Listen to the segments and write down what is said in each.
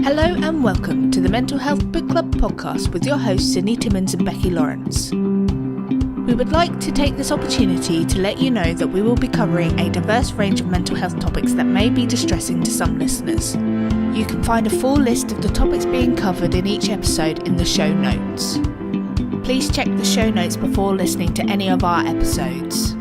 Hello and welcome to the Mental Health Book Club podcast with your hosts Sydney Timmins and Becky Lawrence. We would like to take this opportunity to let you know that we will be covering a diverse range of mental health topics that may be distressing to some listeners. You can find a full list of the topics being covered in each episode in the show notes. Please check the show notes before listening to any of our episodes.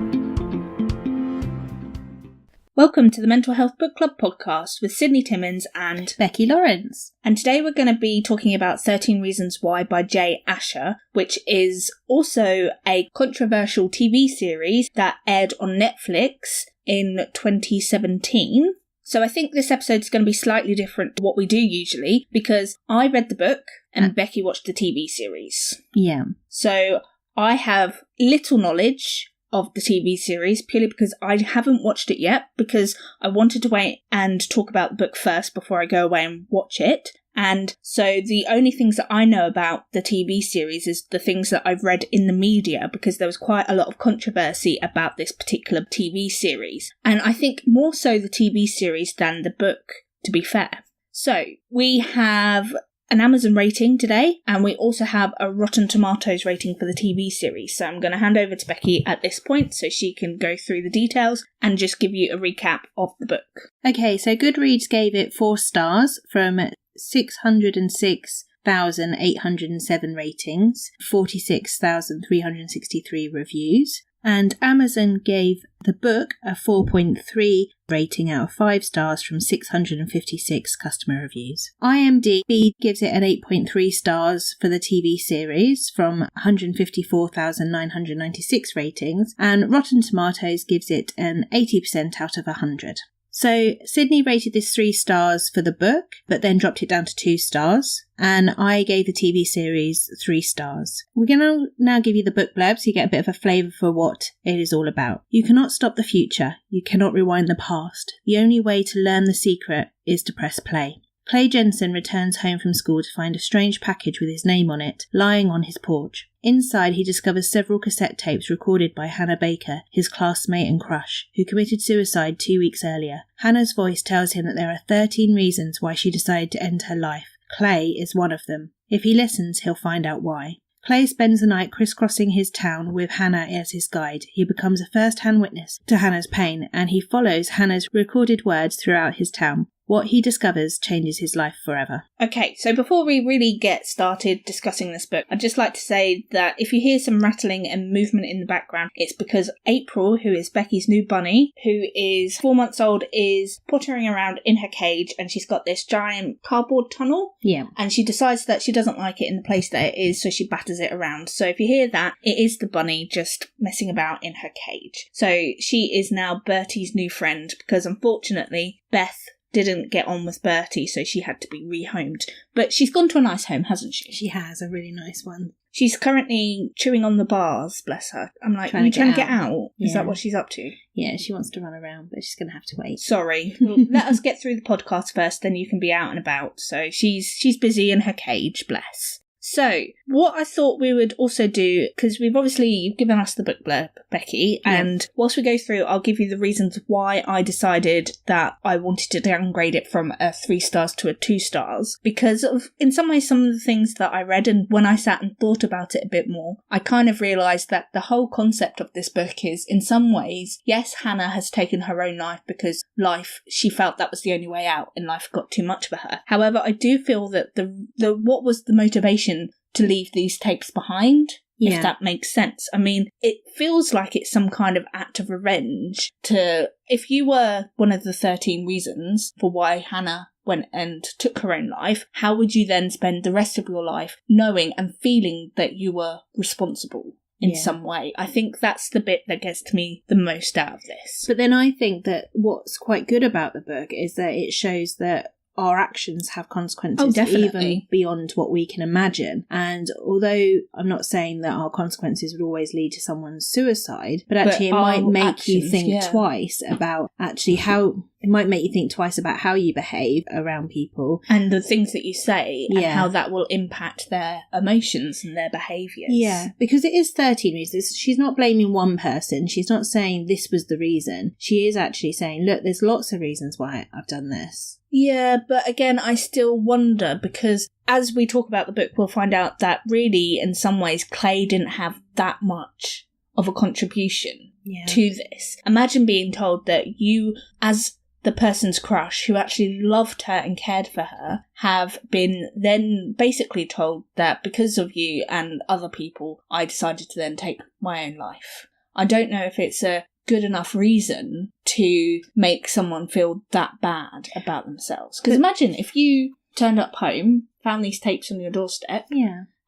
Welcome to the Mental Health Book Club podcast with Sydney Timmins and Becky Lawrence. And today we're going to be talking about 13 Reasons Why by Jay Asher, which is also a controversial TV series that aired on Netflix in 2017. So I think this episode is going to be slightly different to what we do usually, because I read the book and Becky watched the TV series. Yeah. So I have little knowledge of the TV series purely because I haven't watched it yet, because I wanted to wait and talk about the book first before I go away and watch it. And so the only things that I know about the TV series is the things that I've read in the media, because there was quite a lot of controversy about this particular TV series. And I think more so the TV series than the book, to be fair. So we have an Amazon rating today, and we also have a Rotten Tomatoes rating for the TV series. So I'm going to hand over to Becky at this point so she can go through the details and just give you a recap of the book. Okay, so Goodreads gave it 4 stars from 606,807 ratings, 46,363 reviews. And Amazon gave the book a 4.3 rating out of 5 stars from 656 customer reviews. IMDb gives it an 8.3 stars for the TV series from 154,996 ratings, and Rotten Tomatoes gives it an 80% out of 100. So Sydney rated this 3 stars for the book, but then dropped it down to 2 stars. And I gave the TV series 3 stars. We're going to now give you the book blurb so you get a bit of a flavour for what it is all about. You cannot stop the future. You cannot rewind the past. The only way to learn the secret is to press play. Clay Jensen returns home from school to find a strange package with his name on it lying on his porch. Inside, he discovers several cassette tapes recorded by Hannah Baker, his classmate and crush, who committed suicide 2 weeks earlier. Hannah's voice tells him that there are 13 reasons why she decided to end her life. Clay is one of them. If he listens, he'll find out why. Clay spends the night crisscrossing his town with Hannah as his guide. He becomes a first-hand witness to Hannah's pain, and he follows Hannah's recorded words throughout his town. What he discovers changes his life forever. Okay, so before we really get started discussing this book, I'd just like to say that if you hear some rattling and movement in the background, it's because April, who is Becky's new bunny, who is 4 months old, is pottering around in her cage, and she's got this giant cardboard tunnel. Yeah. And she decides that she doesn't like it in the place that it is, so she batters it around. So if you hear that, it is the bunny just messing about in her cage. So she is now Bertie's new friend, because unfortunately, Beth didn't get on with Bertie, so she had to be rehomed. But she's gone to a nice home, hasn't she? She has, a really nice one. She's currently chewing on the bars, bless her. I'm like, are you trying to get out? Is that what she's up to? Yeah, she wants to run around, but she's going to have to wait. Sorry. Well, let us get through the podcast first, then you can be out and about. So she's busy in her cage, bless. So, what I thought we would also do, because you've given us the book blurb, Becky, and whilst we go through, I'll give you the reasons why I decided that I wanted to downgrade it from a 3 stars to a 2 stars, because of, in some ways, some of the things that I read, and when I sat and thought about it a bit more, I kind of realised that the whole concept of this book is, in some ways, yes, Hannah has taken her own life because she felt that was the only way out, and life got too much for her. However, I do feel that what was the motivation to leave these tapes behind, if that makes sense. I mean, it feels like it's some kind of act of revenge if you were one of the 13 reasons for why Hannah went and took her own life, how would you then spend the rest of your life knowing and feeling that you were responsible in some way? I think that's the bit that gets to me the most out of this. But then I think that what's quite good about the book is that it shows that our actions have consequences even beyond what we can imagine. And although I'm not saying that our consequences would always lead to someone's suicide, but actually it might make you think twice about actually how it might make you think twice about how you behave around people. And the things that you say and Yeah. how that will impact their emotions and their behaviours. Yeah, because it is 13 reasons. She's not blaming one person. She's not saying this was the reason. She is actually saying, look, there's lots of reasons why I've done this. Yeah, but again, I still wonder, because as we talk about the book, we'll find out that really, in some ways, Clay didn't have that much of a contribution to this. Imagine being told that you, as the person's crush who actually loved her and cared for her, have been then basically told that because of you and other people, I decided to then take my own life. I don't know if it's a good enough reason to make someone feel that bad about themselves. Because imagine if you turned up home, found these tapes on your doorstep,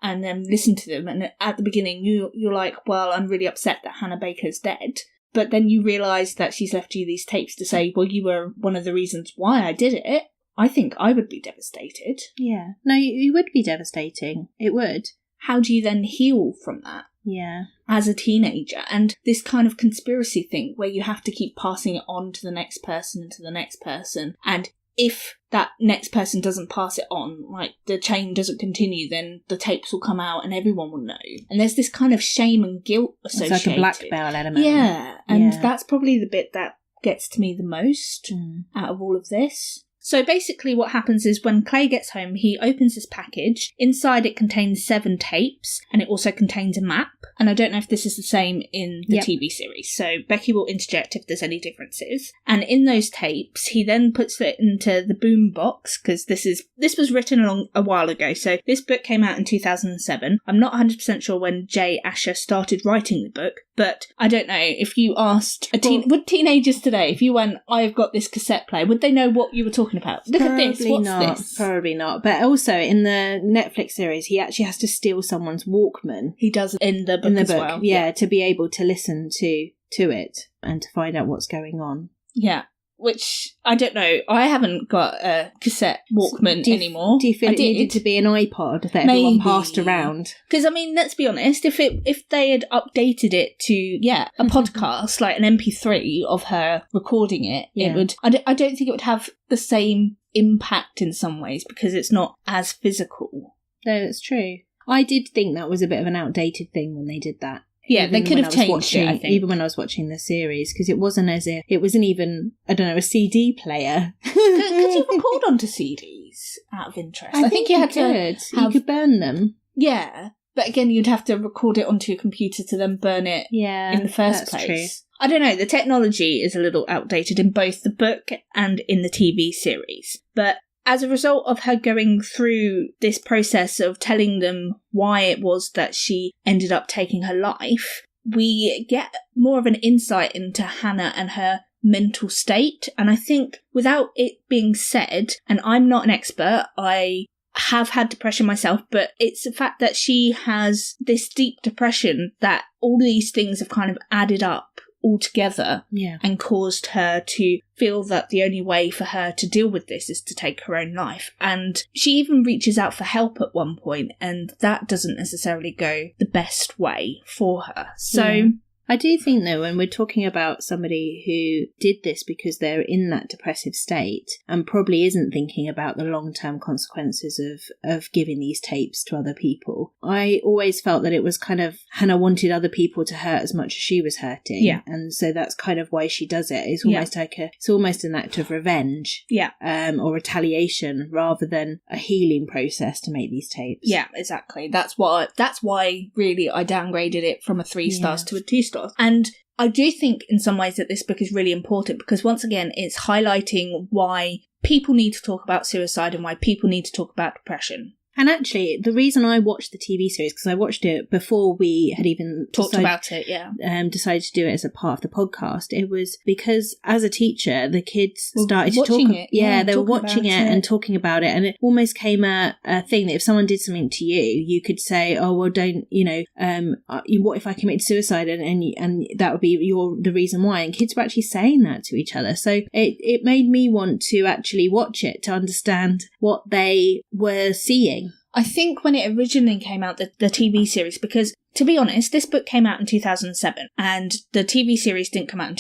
and then listened to them, and at the beginning you're like, well, I'm really upset that Hannah Baker's dead. But then you realise that she's left you these tapes to say, well, you were one of the reasons why I did it. I think I would be devastated. Yeah. No, you would be devastating. It would. How do you then heal from that? Yeah. As a teenager, and this kind of conspiracy thing where you have to keep passing it on to the next person and to the next person, and if that next person doesn't pass it on, like the chain doesn't continue, then the tapes will come out and everyone will know. And there's this kind of shame and guilt associated. It's like a blackmail element. Yeah, and that's probably the bit that gets to me the most out of all of this. So basically what happens is when Clay gets home, he opens his package. Inside it contains 7 tapes, and it also contains a map. And I don't know if this is the same in the TV series, so Becky will interject if there's any differences. And in those tapes, he then puts it into the boom box, because this was written a while ago. So this book came out in 2007. I'm not 100% sure when J. Asher started writing the book, but I don't know, if you asked would teenagers today, if you went, I've got this cassette player, would they know what you were talking about? Look at this, what's this? Probably not. But also in the Netflix series, he actually has to steal someone's Walkman. He does in the book as well. Yeah, to be able to listen to it and to find out what's going on. Yeah. Which, I don't know, I haven't got a cassette Walkman anymore. Do you feel it needed to be an iPod that everyone passed around? Because, I mean, let's be honest, if they had updated it to, a podcast, like an MP3 of her recording it, it would, I don't think it would have the same impact in some ways, because it's not as physical. No, that's true. I did think that was a bit of an outdated thing when they did that. Yeah, they could have changed it, I think. Even when I was watching the series, because it wasn't even, I don't know, a CD player. Could you record onto CDs out of interest? I think you could burn them. Yeah, but again, you'd have to record it onto your computer to then burn it in the first place. True. I don't know, the technology is a little outdated in both the book and in the TV series. But as a result of her going through this process of telling them why it was that she ended up taking her life, we get more of an insight into Hannah and her mental state. And I think without it being said, and I'm not an expert, I have had depression myself, but it's the fact that she has this deep depression that all these things have kind of added up altogether and caused her to feel that the only way for her to deal with this is to take her own life. And she even reaches out for help at one point, and that doesn't necessarily go the best way for her. So I do think, though, when we're talking about somebody who did this because they're in that depressive state and probably isn't thinking about the long-term consequences of giving these tapes to other people, I always felt that it was kind of Hannah wanted other people to hurt as much as she was hurting. Yeah. And so that's kind of why she does it. It's almost it's almost an act of revenge. Yeah. Or retaliation rather than a healing process to make these tapes. Yeah, exactly. That's why really I downgraded it from a 3 stars to a 2 stars. And I do think in some ways that this book is really important because once again it's highlighting why people need to talk about suicide and why people need to talk about depression. And actually, the reason I watched the TV series, because I watched it before we had even talked about it, decided to do it as a part of the podcast, it was because as a teacher, the kids started to talk. They were watching it and talking about it, and it almost came a thing that if someone did something to you, you could say, "Oh, well, don't what if I committed suicide?" and that would be the reason why. And kids were actually saying that to each other, so it made me want to actually watch it to understand what they were seeing. I think when it originally came out, the TV series, because to be honest, this book came out in 2007 and the TV series didn't come out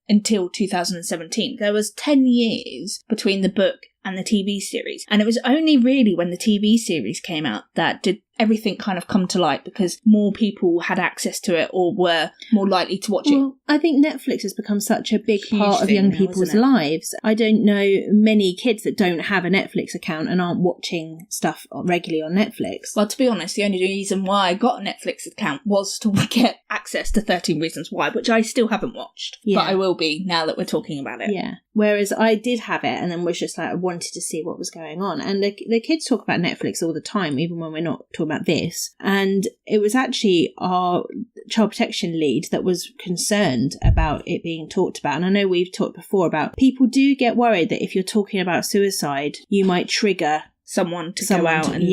until 2017. There was 10 years between the book and the TV series. And it was only really when the TV series came out that did everything kind of come to light, because more people had access to it or were more likely to watch it. I think Netflix has become such a big part of young people's lives. I don't know many kids that don't have a Netflix account and aren't watching stuff regularly on Netflix. Well, to be honest, the only reason why I got a Netflix account was to get access to 13 Reasons Why, which I still haven't watched. Yeah. But I will be now that we're talking about it. Yeah. Whereas I did have it and then was just like, I wanted to see what was going on. And the kids talk about Netflix all the time, even when we're not talking about this. And it was actually our child protection lead that was concerned about it being talked about. And I know we've talked before about people do get worried that if you're talking about suicide, you might trigger someone to go out and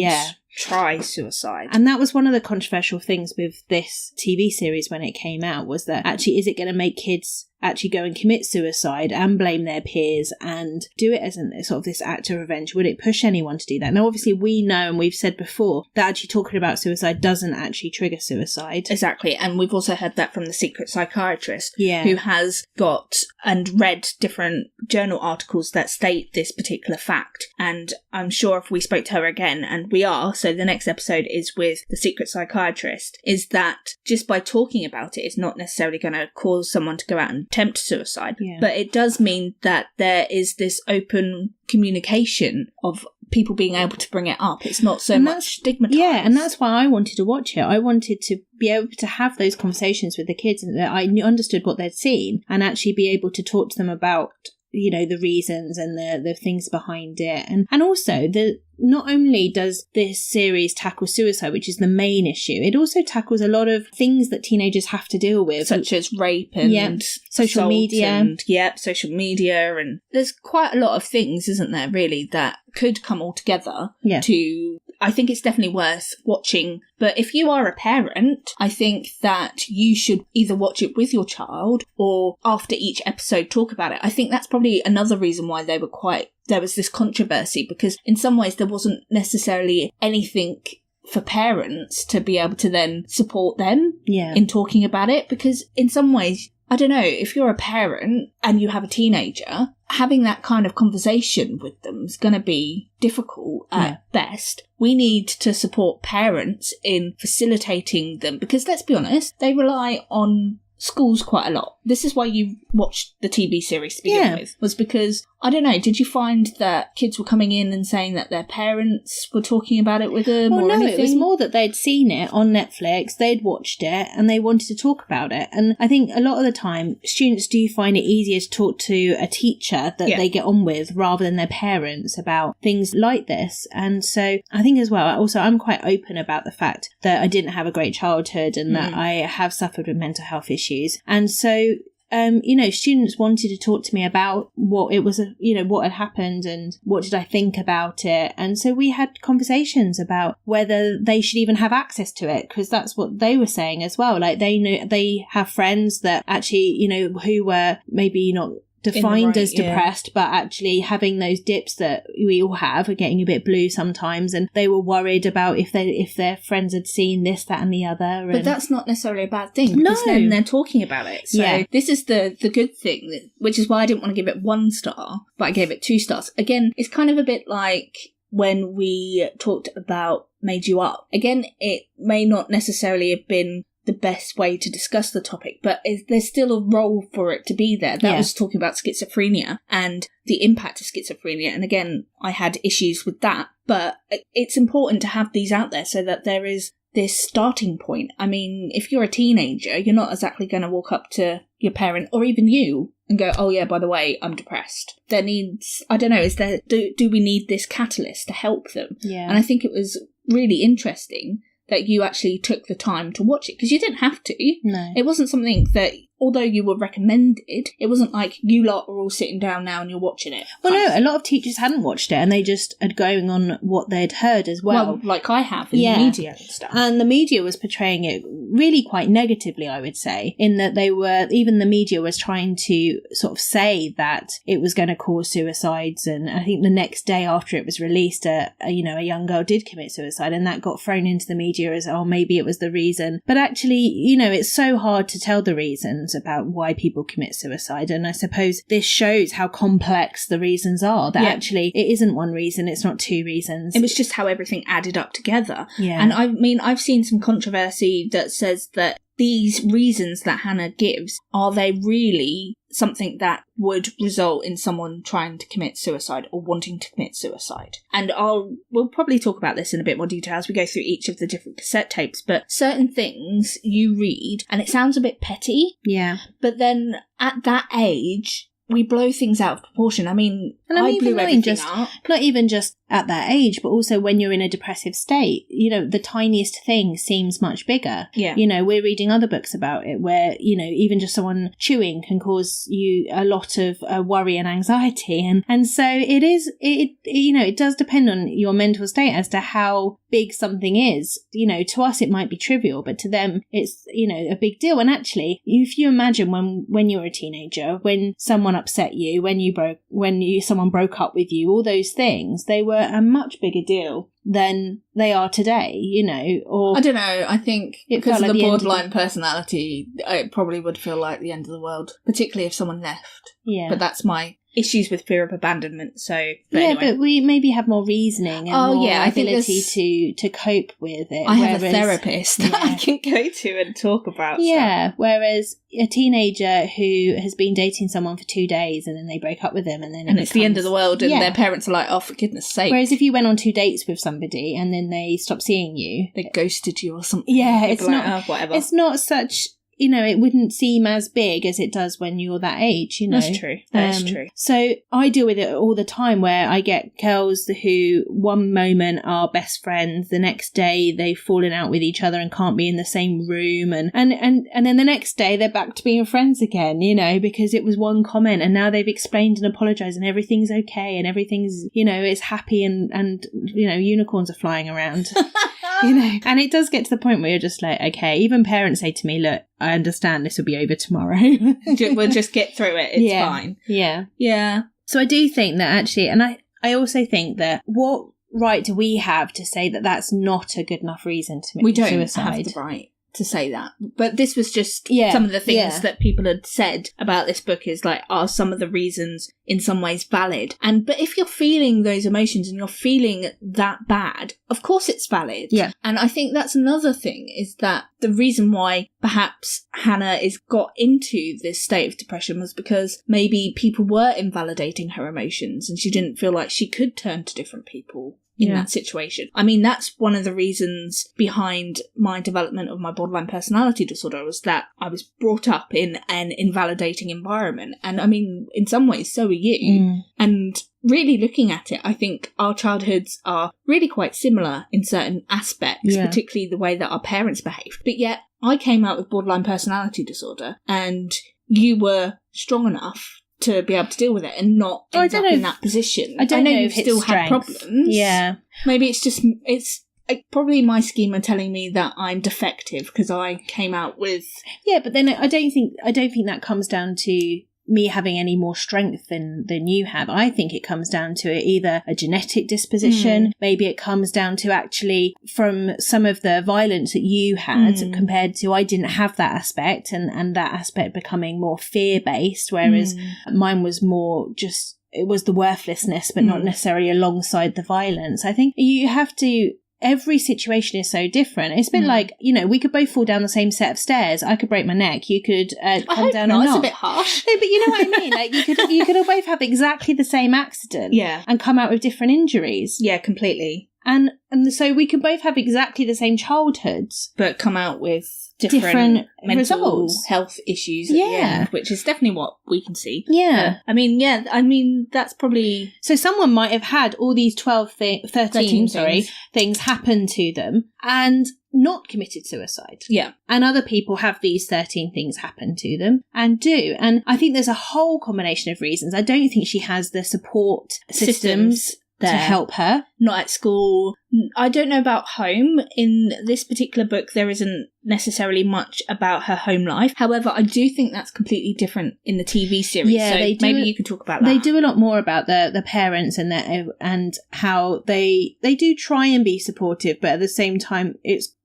try suicide. And that was one of the controversial things with this TV series when it came out, was that actually, is it going to make kids actually go and commit suicide and blame their peers and do it as a sort of this act of revenge? Would it push anyone to do that? Now, obviously, we know, and we've said before, that actually talking about suicide doesn't actually trigger suicide. Exactly. And we've also heard that from the secret psychiatrist, yeah, who has got and read different journal articles that state this particular fact. And I'm sure if we spoke to her again, and we are, so the next episode is with the secret psychiatrist, is that just by talking about it, it's not necessarily going to cause someone to go out and attempt suicide. Yeah. But it does mean that there is this open communication of people being able to bring it up. It's not so much stigmatized. Yeah, and that's why I wanted to watch it. I wanted to be able to have those conversations with the kids, and that I understood what they'd seen and actually be able to talk to them about, you know, the reasons and the things behind it. And also, not only does this series tackle suicide, which is the main issue, it also tackles a lot of things that teenagers have to deal with. Such as rape and social media. And social media. And there's quite a lot of things, isn't there, really, that could come all together to... I think it's definitely worth watching. But if you are a parent, I think that you should either watch it with your child or after each episode talk about it. I think that's probably another reason why there was this controversy, because in some ways there wasn't necessarily anything for parents to be able to then support them in talking about it. Because in some ways, I don't know, if you're a parent and you have a teenager, having that kind of conversation with them is going to be difficult at best. We need to support parents in facilitating them, because let's be honest, they rely on schools quite a lot. This is why you watched the TV series to begin with, was because, I don't know, did you find that kids were coming in and saying that their parents were talking about it with them or anything? It was more that they'd seen it on Netflix, they'd watched it, and they wanted to talk about it. And I think a lot of the time, students do find it easier to talk to a teacher that they get on with rather than their parents about things like this. And so I think as well, also, I'm quite open about the fact that I didn't have a great childhood and that I have suffered with mental health issues. And so, students wanted to talk to me about what it was, what had happened and what did I think about it. And so we had conversations about whether they should even have access to it, because that's what they were saying as well. Like, they know they have friends that actually, who were maybe not defined as depressed, but actually having those dips that we all have, are getting a bit blue sometimes, and they were worried about if their friends had seen this, that and the other. But that's not necessarily a bad thing, because then they're talking about it. So this is the good thing, which is why I didn't want to give it 1 star, but I gave it 2 stars. Again, it's kind of a bit like when we talked about Made You Up. Again, it may not necessarily have been the best way to discuss the topic, but there's still a role for it to be there. That was talking about schizophrenia and the impact of schizophrenia. And again, I had issues with that, but it's important to have these out there so that there is this starting point. I mean, if you're a teenager, you're not exactly going to walk up to your parent or even you and go, oh yeah, by the way, I'm depressed. There needs, I don't know, do we need this catalyst to help them? Yeah. And I think it was really interesting that you actually took the time to watch it, because you didn't have to. No. It wasn't something that although you were recommended, it wasn't like you lot are all sitting down now and you're watching it. Well, no, a lot of teachers hadn't watched it and they just had going on what they'd heard as well. Like I have in the media and stuff. And the media was portraying it really quite negatively, I would say, in that even the media was trying to sort of say that it was going to cause suicides. And I think the next day after it was released, a young girl did commit suicide, and that got thrown into the media as, oh, maybe it was the reason. But actually, it's so hard to tell the reasons about why people commit suicide. And I suppose this shows how complex the reasons are, that actually it isn't one reason, it's not two reasons. It was just how everything added up together. Yeah. And I mean, I've seen some controversy that says that these reasons that Hannah gives, are they really something that would result in someone trying to commit suicide or wanting to commit suicide? And we'll probably talk about this in a bit more detail as we go through each of the different cassette tapes, but certain things you read and it sounds a bit petty. Yeah. But then at that age, we blow things out of proportion. I mean, I blew everything up. Not even just at that age, but also when you're in a depressive state, the tiniest thing seems much bigger. Yeah. We're reading other books about it where, even just someone chewing can cause you a lot of worry and anxiety. And so it does depend on your mental state as to how big something is. To us it might be trivial, but to them it's, a big deal. And actually, if you imagine when you were a teenager, when someone upset you, when someone broke up with you, all those things, they were a much bigger deal than they are today, or... I don't know, I think because of the borderline personality, it probably would feel like the end of the world, particularly if someone left. Yeah. But that's my issues with fear of abandonment, so... But we maybe have more reasoning and more ability to cope with it. I have a therapist that I can go to and talk about stuff. Whereas a teenager who has been dating someone for 2 days and then they break up with them and then it's the end of the world and their parents are like, oh, for goodness sake. Whereas if you went on 2 dates with somebody and then they stopped seeing you... They ghosted you or something. Yeah, it's not... Like, whatever. It's not such... it wouldn't seem as big as it does when you're that age, That's true. That's true. So I deal with it all the time where I get girls who one moment are best friends, the next day they've fallen out with each other and can't be in the same room, and then the next day they're back to being friends again, because it was one comment and now they've explained and apologised and everything's okay and everything's, it's happy and unicorns are flying around. And it does get to the point where you're just like, okay, even parents say to me, look, I understand this will be over tomorrow. We'll just get through it. It's fine. Yeah. Yeah. So I do think that actually, and I also think that what right do we have to say that that's not a good enough reason to commit suicide? We don't have the right to say that. But this was just some of the things that people had said about this book is like, are some of the reasons in some ways valid? But if you're feeling those emotions and you're feeling that bad, of course it's valid. Yeah. And I think that's another thing, is that the reason why perhaps Hannah got into this state of depression was because maybe people were invalidating her emotions and she didn't feel like she could turn to different people in that situation. I mean, that's one of the reasons behind my development of my borderline personality disorder, was that I was brought up in an invalidating environment. And I mean, in some ways, so are you. And really looking at it, I think our childhoods are really quite similar in certain aspects, particularly the way that our parents behaved. But yet, I came out with borderline personality disorder and you were strong enough to be able to deal with it and not end up in that position. I know you've still had problems. Yeah. Maybe it's probably my schema telling me that I'm defective because I came out with... Yeah, but then I don't think that comes down to me having any more strength than you have. I think it comes down to either a genetic disposition, maybe it comes down to actually from some of the violence that you had compared to I didn't have that aspect, and that aspect becoming more fear-based, whereas mine was more just, it was the worthlessness, but not necessarily alongside the violence. I think you have to... Every situation is so different. It's a bit like, we could both fall down the same set of stairs. I could break my neck. You could come down and It's not. a bit harsh. No, but you know what I mean? Like you could both have exactly the same accident. Yeah. And come out with different injuries. Yeah, completely. And so we can both have exactly the same childhoods, but come out with different mental results. Health issues at the end, which is definitely what we can see. Yeah. I mean, that's probably... So someone might have had all these 13 things happen to them and not committed suicide. Yeah. And other people have these 13 things happen to them and do. And I think there's a whole combination of reasons. I don't think she has the support systems to help her. Not at school. I don't know about home. In this particular book, there isn't necessarily much about her home life. However, I do think that's completely different in the TV series. Yeah, so maybe you could talk about that. They do a lot more about the parents and how they do try and be supportive, but at the same time,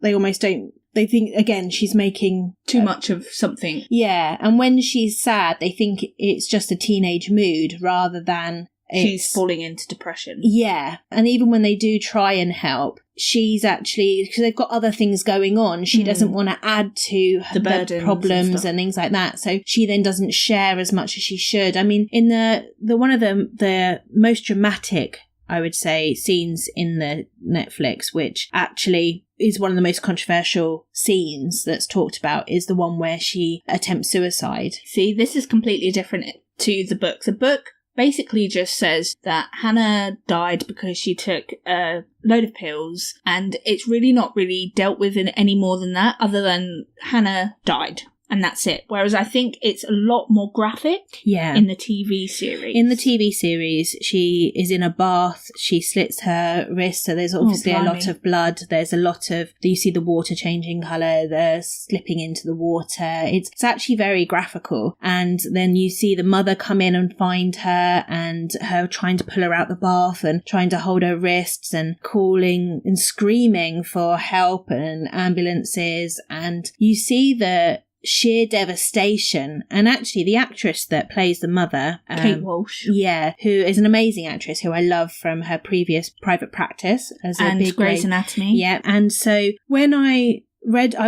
they almost don't. They think, again, she's making... too much of something. Yeah, and when she's sad, they think it's just a teenage mood rather than... she's falling into depression. Yeah. And even when they do try and help, she's actually, because they've got other things going on, she doesn't want to add to the problems and things like that. So she then doesn't share as much as she should. I mean, in the one of the most dramatic, I would say, scenes in the Netflix, which actually is one of the most controversial scenes that's talked about, is the one where she attempts suicide. See, this is completely different to the book. The book basically just says that Hannah died because she took a load of pills, and it's really not really dealt with in any more than that, other than Hannah died. And that's it. Whereas I think it's a lot more graphic in the TV series. In the TV series, she is in a bath. She slits her wrist. So there's obviously a lot of blood. There's a lot of... You see the water changing colour. They're slipping into the water. It's actually very graphical. And then you see the mother come in and find her, and her trying to pull her out the bath and trying to hold her wrists and calling and screaming for help and ambulances. And you see the sheer devastation. And actually the actress that plays the mother, Kate Walsh, who is an amazing actress who I love from her previous Private Practice as a big Grey's Anatomy. And so when I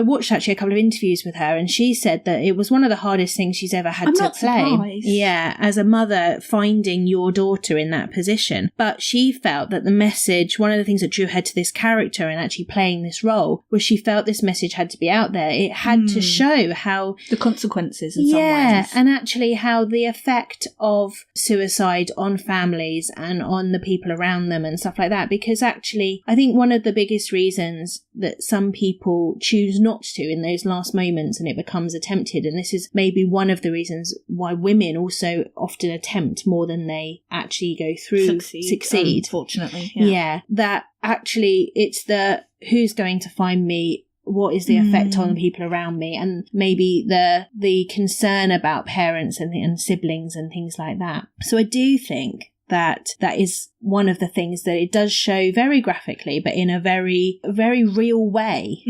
watched actually a couple of interviews with her, and she said that it was one of the hardest things she's ever had to play. Surprised. Yeah, as a mother, finding your daughter in that position. But she felt that the message, one of the things that drew her to this character and actually playing this role, was she felt this message had to be out there. It had to show how... the consequences in some ways. Yeah, and actually how the effect of suicide on families and on the people around them and stuff like that. Because actually, I think one of the biggest reasons that some people choose not to in those last moments and it becomes attempted, and this is maybe one of the reasons why women also often attempt more than they actually go through succeed, unfortunately. That actually it's the who's going to find me, what is the effect on people around me, and maybe the concern about parents and siblings and things like that. So I do think that is one of the things that it does show very graphically, but in a very, very real way.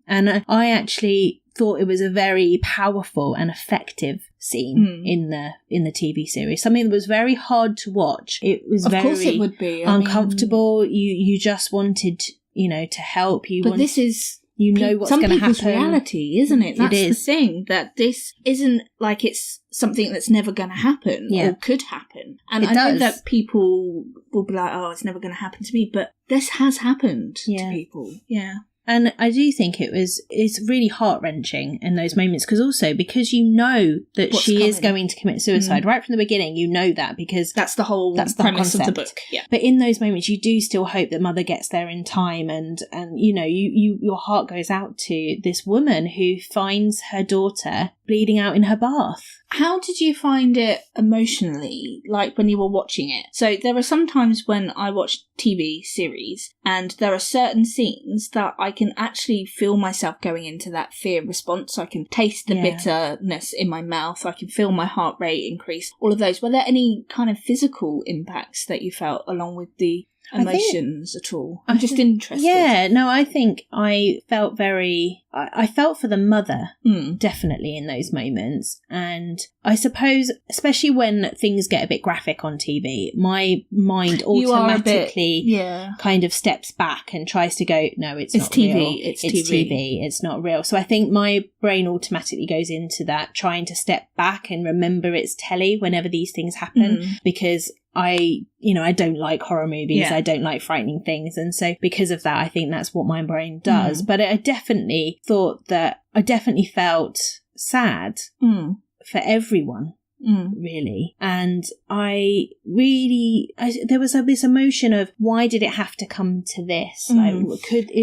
And I actually thought it was a very powerful and effective scene in the TV series. Something that was very hard to watch. It was of course it would be. uncomfortable. You just wanted, to help. This is... what's going to happen. Reality, isn't it? That's the thing, that this isn't like it's something that's never going to happen or could happen. And I know that people will be like, oh, it's never going to happen to me, but this has happened to people. Yeah. And I do think it's really heart-wrenching in those moments, because you know that she is going to commit suicide right from the beginning. You know that, because that's the premise concept of the book. Yeah. But in those moments, you do still hope that mother gets there in time, and your heart goes out to this woman who finds her daughter bleeding out in her bath. How did you find it emotionally, like when you were watching it? So there are some times when I watch TV series and there are certain scenes that I can actually feel myself going into that fear response. I can taste the bitterness in my mouth. I can feel my heart rate increase. All of those. Were there any kind of physical impacts that you felt along with the emotions at all? I'm just interested. Yeah, no, I think I felt I felt for the mother, definitely, in those moments. And I suppose, especially when things get a bit graphic on TV, my mind automatically kind of steps back and tries to go, no, it's not TV. real. It's TV. It's not real. So I think my brain automatically goes into that, trying to step back and remember it's telly whenever these things happen, because I don't like horror movies. Yeah. I don't like frightening things. And so because of that, I think that's what my brain does. But I definitely felt sad for everyone. Really. And there was this emotion of, why did it have to come to this? Like,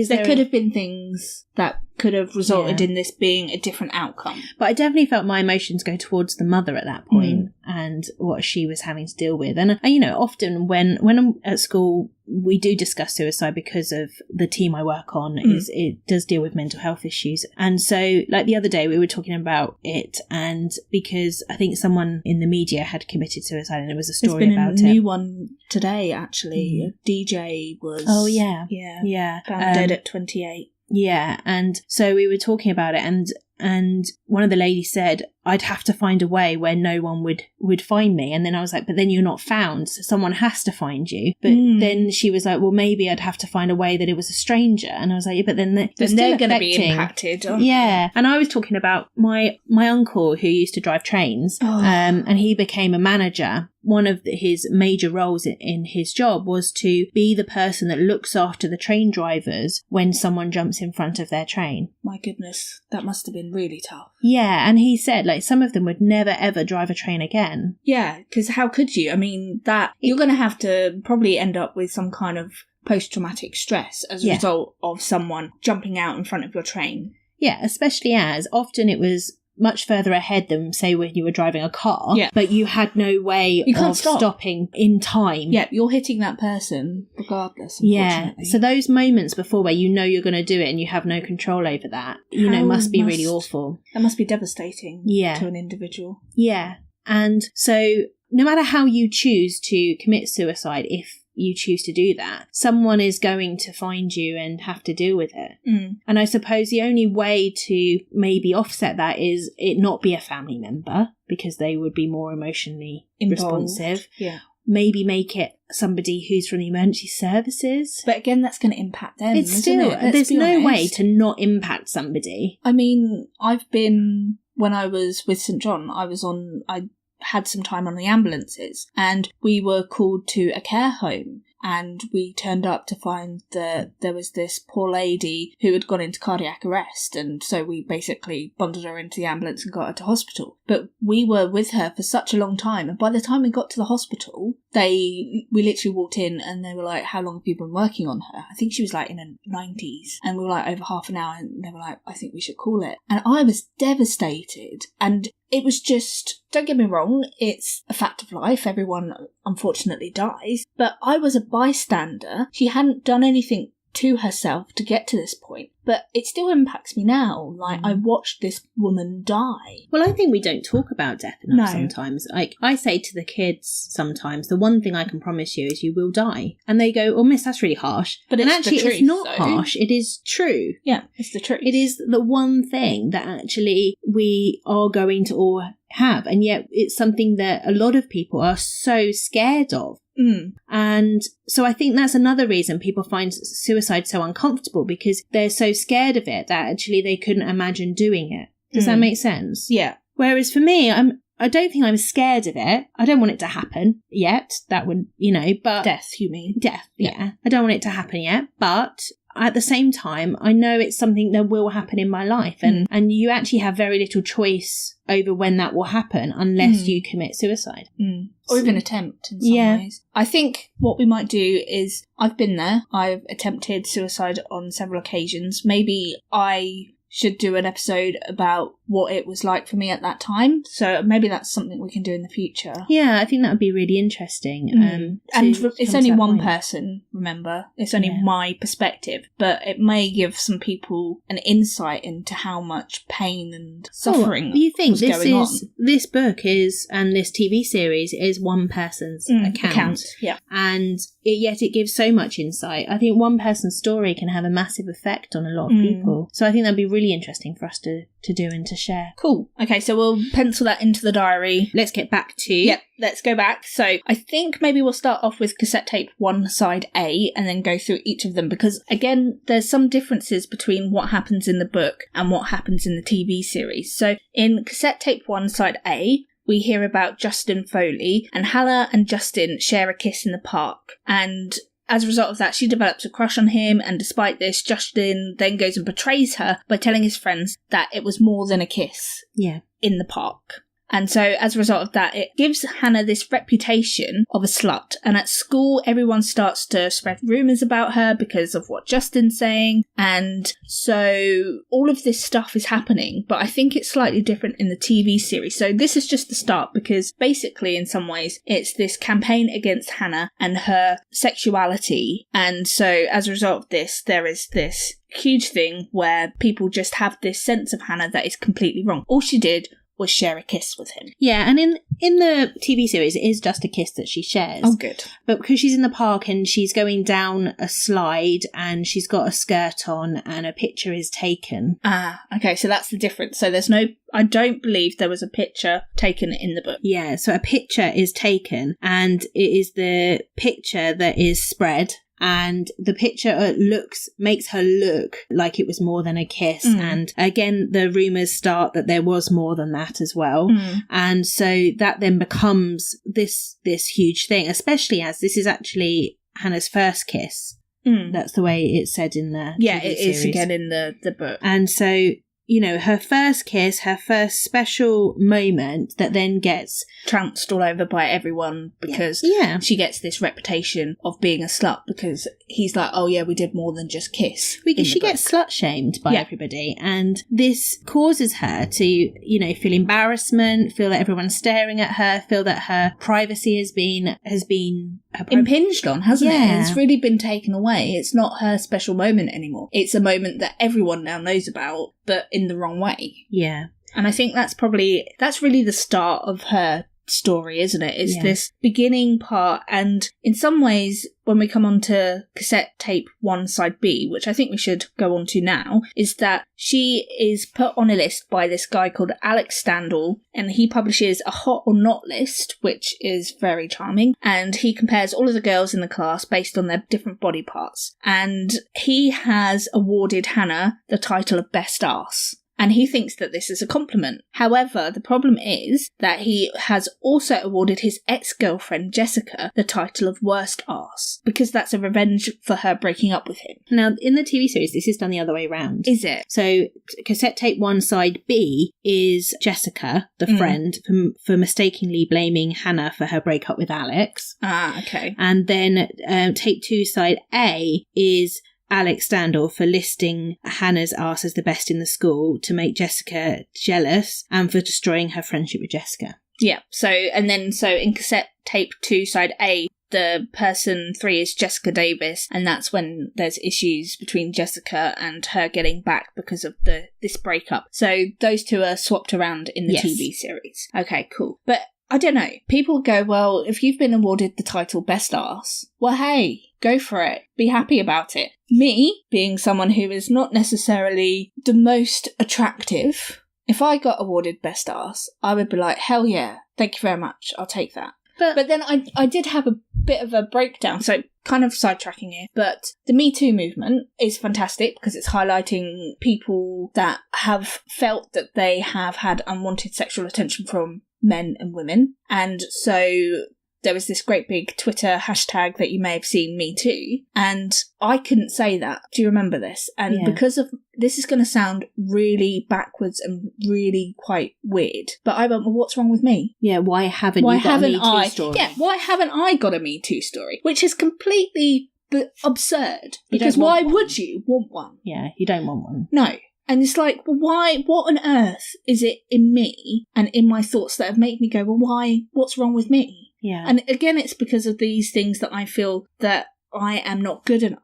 there could have been things that could have resulted in this being a different outcome. But I definitely felt my emotions go towards the mother at that point and what she was having to deal with. And often when I'm at school, we do discuss suicide because of the team I work on. It does deal with mental health issues. And so, like the other day, we were talking about it, and because I think someone in the media had committed suicide, and there was a story about it. There's been a new one today, actually. A DJ was... Oh, yeah. Found dead at 28. Yeah, and so we were talking about it, and one of the ladies said, I'd have to find a way where no one would find me. And then I was like, but then you're not found, so someone has to find you. But then she was like, well, maybe I'd have to find a way that it was a stranger. And I was like, yeah, but then they're going to be impacted. Yeah. And I was talking about my uncle who used to drive trains, and he became a manager. One of his major roles in his job was to be the person that looks after the train drivers when someone jumps in front of their train. My goodness, that must have been really tough. Yeah, and he said, like, some of them would never ever drive a train again. Yeah, because how could you? I mean, you're going to have to probably end up with some kind of post-traumatic stress as a result of someone jumping out in front of your train. Yeah, especially as often it was much further ahead than, say, when you were driving a car, but you had no way of stopping in time. Yeah, you're hitting that person regardless, unfortunately. Yeah, so those moments before where you're going to do it and you have no control over that, must be really awful. That must be devastating to an individual. Yeah, and so no matter how you choose to commit suicide, if you choose to do that, someone is going to find you and have to deal with it. And I suppose the only way to maybe offset that is it not be a family member, because they would be more emotionally responsive. Yeah. Maybe make it somebody who's from the emergency services. But again, that's going to impact them. There's no way to not impact somebody. I mean, when I was with St. John, I had some time on the ambulances, and we were called to a care home, and we turned up to find that there was this poor lady who had gone into cardiac arrest, and so we basically bundled her into the ambulance and got her to hospital. But we were with her for such a long time, and by the time we got to the hospital, we literally walked in and they were like, how long have you been working on her? I think she was like in her 90s, and we were like, over half an hour, and they were like, I think we should call it. And I was devastated, and it was just, don't get me wrong, it's a fact of life. Everyone unfortunately dies. But I was a bystander. She hadn't done anything to herself to get to this point. But it still impacts me now. Like, I watched this woman die. Well, I think we don't talk about death enough sometimes. Like, I say to the kids sometimes, the one thing I can promise you is you will die. And they go, oh, miss, that's really harsh. But it's not harsh. It is true. Yeah, it's the truth. It is the one thing that actually we are going to all have. And yet it's something that a lot of people are so scared of. And so I think that's another reason people find suicide so uncomfortable, because they're so scared of it that actually they couldn't imagine doing it. Does that make sense? Yeah. Whereas for me, I don't think I'm scared of it. I don't want it to happen yet. That would, but... Death, you mean? Death, yeah. I don't want it to happen yet, but at the same time, I know it's something that will happen in my life, and you actually have very little choice over when that will happen unless you commit suicide. Or even attempt in some ways. I think what we might do is, I've been there. I've attempted suicide on several occasions. Maybe I should do an episode about what it was like for me at that time. So maybe that's something we can do in the future. Yeah, I think that would be really interesting. And it's only one person, remember. It's only my perspective. But it may give some people an insight into how much pain and suffering you think was going on. This book is, and this TV series is one person's account. Yeah. And yet it gives so much insight. I think one person's story can have a massive effect on a lot of people. So I think that'd be really interesting for us to do and to share. Cool. Okay, so we'll pencil that into the diary. Let's get back to... Yep, let's go back. So I think maybe we'll start off with cassette tape 1 side A and then go through each of them, because again, there's some differences between what happens in the book and what happens in the TV series. So in cassette tape 1 side A, we hear about Justin Foley, and Hannah and Justin share a kiss in the park. And as a result of that, she develops a crush on him, and despite this, Justin then goes and betrays her by telling his friends that it was more than a kiss in the park. And so as a result of that, it gives Hannah this reputation of a slut. And at school, everyone starts to spread rumours about her because of what Justin's saying. And so all of this stuff is happening, but I think it's slightly different in the TV series. So this is just the start, because basically in some ways it's this campaign against Hannah and her sexuality. And so as a result of this, there is this huge thing where people just have this sense of Hannah that is completely wrong. All she did was share a kiss with him. Yeah, and in the TV series, it is just a kiss that she shares. Oh, good. But because she's in the park and she's going down a slide and she's got a skirt on and a picture is taken. Ah, okay, so that's the difference. So I don't believe there was a picture taken in the book. Yeah, so a picture is taken, and it is the picture that is spread. And the picture makes her look like it was more than a kiss. And again, the rumours start that there was more than that as well. And so that then becomes this huge thing, especially as this is actually Hannah's first kiss. That's the way it's said in the TV it series. is again in the book. And so, you know, her first kiss, her first special moment that then gets trounced all over by everyone because she gets this reputation of being a slut because he's like, oh yeah, we did more than just kiss. She gets slut shamed by everybody, and this causes her to, you know, feel embarrassment, feel that everyone's staring at her, feel that her privacy has been impinged on, hasn't it? It's really been taken away. It's not her special moment anymore. It's a moment that everyone now knows about, but in the wrong way. Yeah. And I think that's really the start of her story, isn't it? It's this beginning part, and in some ways, when we come on to cassette tape 1 side B, which I think we should go on to now, is that she is put on a list by this guy called Alex Standall, and he publishes a hot or not list, which is very charming, and he compares all of the girls in the class based on their different body parts, and he has awarded Hannah the title of best arse. And he thinks that this is a compliment. However, the problem is that he has also awarded his ex-girlfriend, Jessica, the title of worst arse, because that's a revenge for her breaking up with him. Now, in the TV series, this is done the other way around. Is it? So, cassette tape 1 side B is Jessica, the friend, for mistakenly blaming Hannah for her breakup with Alex. Ah, okay. And then tape 2 side A is Alex Standall for listing Hannah's arse as the best in the school to make Jessica jealous and for destroying her friendship with Jessica. Yeah, so in cassette tape 2 side A, the person 3 is Jessica Davis, and that's when there's issues between Jessica and her getting back because of this breakup. So those two are swapped around in the TV series. Okay, cool. But I don't know. People go, well, if you've been awarded the title Best Arse, well, hey, go for it. Be happy about it. Me, being someone who is not necessarily the most attractive, if I got awarded Best Arse, I would be like, hell yeah, thank you very much, I'll take that. But then I did have a bit of a breakdown, so kind of sidetracking here, but the Me Too movement is fantastic because it's highlighting people that have felt that they have had unwanted sexual attention from men and women. And so there was this great big Twitter hashtag that you may have seen, Me Too, and I couldn't say that. Do you remember this? And because of this is going to sound really backwards and really quite weird, but I went, well, what's wrong with me? Yeah, why haven't you got a Me Too story? Yeah, why haven't I got a Me Too story? Which is completely absurd, because why would you want one? Yeah, you don't want one. No. And it's like, well, why? What on earth is it in me and in my thoughts that have made me go, well, why? What's wrong with me? Yeah. And again, it's because of these things that I feel that I am not good enough.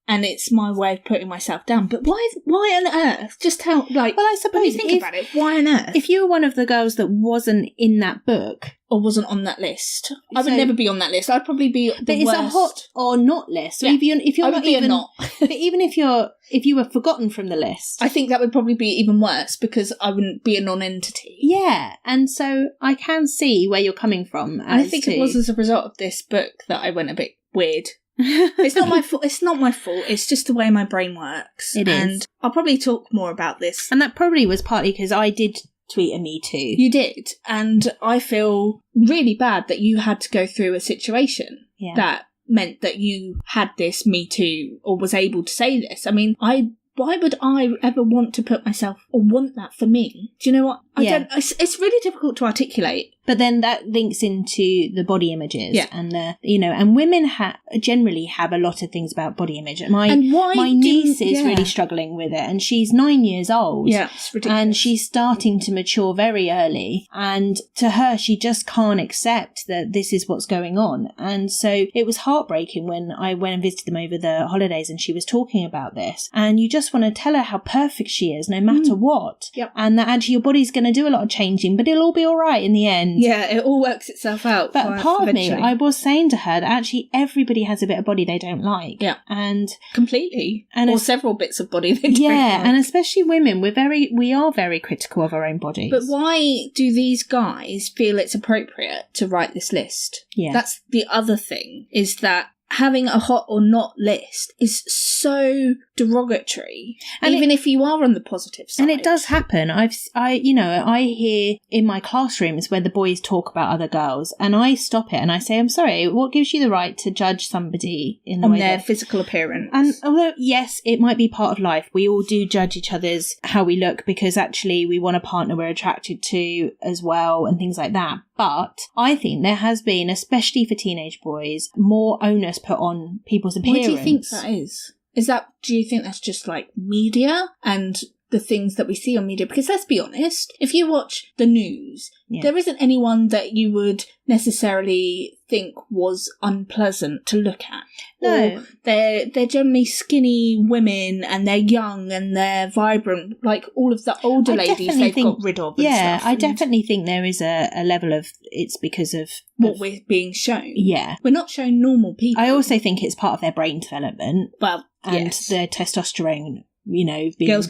And it's my way of putting myself down. But why on earth? Just how, like, well, I suppose when you think about it, why on earth? If you were one of the girls that wasn't in that book, or wasn't on that list, I would never be on that list. I'd probably be the worst. But it's a hot or not list. So if you're not even not, but even if you were forgotten from the list, I think that would probably be even worse because I wouldn't be a non-entity. Yeah, and so I can see where you're coming from. I think it was as a result of this book that I went a bit weird. It's not my fault. It's not my fault. It's just the way my brain works. It is. And I'll probably talk more about this. And that probably was partly because I did tweet a Me Too. You did. And I feel really bad that you had to go through a situation that meant that you had this Me Too or was able to say this. I mean, why would I ever want to put myself or want that for me? Do you know what? It's really difficult to articulate. But then that links into the body images and and women generally have a lot of things about body image. My niece is really struggling with it, and she's 9 years old. Yeah, it's ridiculous. And she's starting to mature very early. And to her, she just can't accept that this is what's going on. And so it was heartbreaking when I went and visited them over the holidays and she was talking about this. And you just want to tell her how perfect she is, no matter what. Yep. And that actually your body's going to do a lot of changing, but it'll all be all right in the end. Yeah, it all works itself out. But part of me, I was saying to her that actually everybody has a bit of body they don't like. Yeah. And completely. Or several bits of body they don't like. And especially women, we are very critical of our own bodies. But why do these guys feel it's appropriate to write this list? Yeah. That's the other thing, is that having a hot or not list is so derogatory, and even if you are on the positive side. And it does happen. I hear in my classrooms where the boys talk about other girls, and I stop it and I say, I'm sorry, what gives you the right to judge somebody in the way their physical appearance? And although, yes, it might be part of life, we all do judge each other's how we look because actually we want a partner we're attracted to as well and things like that. But I think there has been, especially for teenage boys, more onus put on people's appearance. What do you think that is? Do you think that's just like media and the things that we see on media? Because let's be honest, if you watch the news, there isn't anyone that you would necessarily think was unpleasant to look at. No. Or they're generally skinny women and they're young and they're vibrant, like all of the older ladies they've got rid of. I definitely think there is a level of it's because of what we're being shown. Yeah. We're not shown normal people. I also think it's part of their brain development. Well, and their testosterone, being... Girls.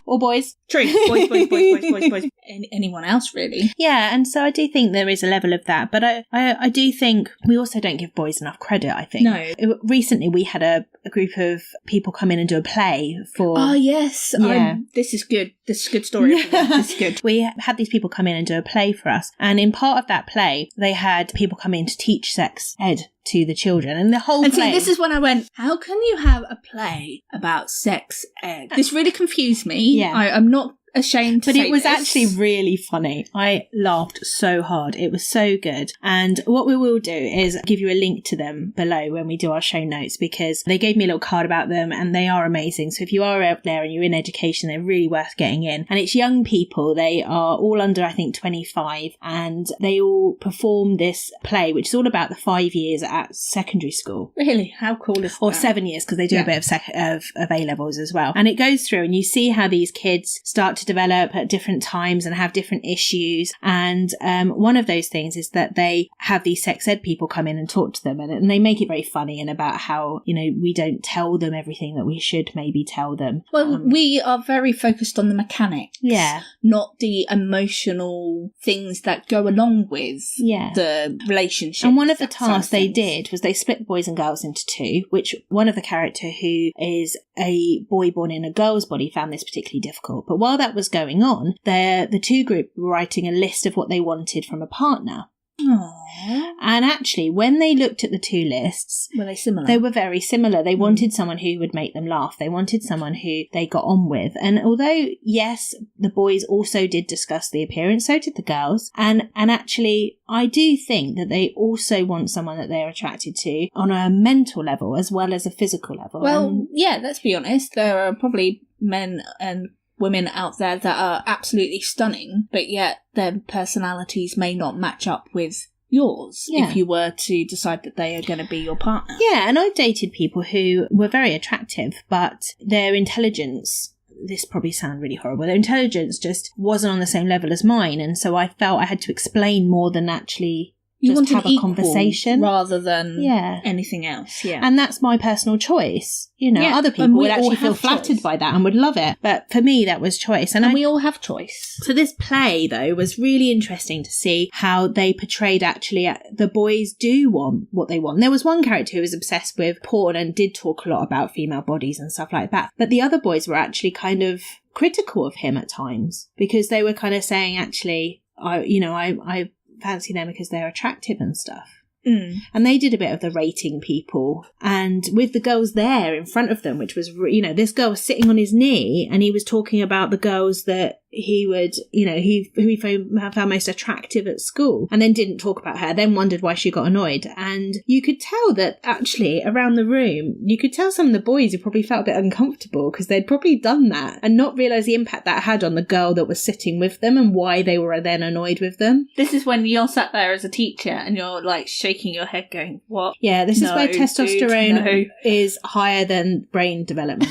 Or boys. True. Boys. Anyone else, really. Yeah, and so I do think there is a level of that. But I do think we also don't give boys enough credit, I think. No. Recently, we had a group of people come in and do a play for... Oh, yes. Yeah. This is good. This is a good story. This is good. We had these people come in and do a play for us. And in part of that play, they had people come in to teach sex ed to the children. And the whole play... See, this is when I went, how can you have a play about sex ed? This really confused me. Yeah. I'm not ashamed to say But it was this. actually really funny. I laughed so hard. It was so good. And what we will do is give you a link to them below when we do our show notes, because they gave me a little card about them and they are amazing. So if you are out there and you're in education, they're really worth getting in. And it's young people. They are all under, I think, 25, and they all perform this play, which is all about the 5 years at secondary school. Really? How cool is that? Or 7 years, because they do a bit of A-levels as well. And it goes through and you see how these kids start to develop at different times and have different issues. And one of those things is that they have these sex ed people come in and talk to them, and they make it very funny and about how, we don't tell them everything that we should maybe tell them. Well, we are very focused on the mechanics. Yeah. Not the emotional things that go along with the relationship. And one of the tasks they did was they split the boys and girls into two, which one of the character who is a boy born in a girl's body found this particularly difficult. But while that was going on, the two groups were writing a list of what they wanted from a partner. Aww. And actually, when they looked at the two lists, were they similar? They were very similar. They wanted someone who would make them laugh. They wanted someone who they got on with. And although, yes, the boys also did discuss the appearance, so did the girls. And actually, I do think that they also want someone that they're attracted to on a mental level as well as a physical level. Well, let's be honest. There are probably men and women out there that are absolutely stunning, but yet their personalities may not match up with yours if you were to decide that they are going to be your partner. Yeah, and I've dated people who were very attractive, but their intelligence, this probably sounds really horrible, their intelligence just wasn't on the same level as mine, and so I felt I had to explain more than actually you just want have a conversation rather than anything else. Yeah, and that's my personal choice. Other people would actually feel flattered by that and would love it, but for me that was choice, and we all have choice. So this play though was really interesting to see how they portrayed actually the boys do want what they want. There was one character who was obsessed with porn and did talk a lot about female bodies and stuff like that, but the other boys were actually kind of critical of him at times, because they were kind of saying, actually, I fancy them because they're attractive and stuff. And they did a bit of the rating people, and with the girls there in front of them, which was, this girl was sitting on his knee and he was talking about the girls that he would, who he found most attractive at school, and then didn't talk about her, then wondered why she got annoyed. And you could tell that actually around the room, you could tell some of the boys who probably felt a bit uncomfortable because they'd probably done that and not realise the impact that had on the girl that was sitting with them and why they were then annoyed with them. This is when you're sat there as a teacher and you're like shaking your head going, what? Yeah, this is where testosterone is higher than brain development.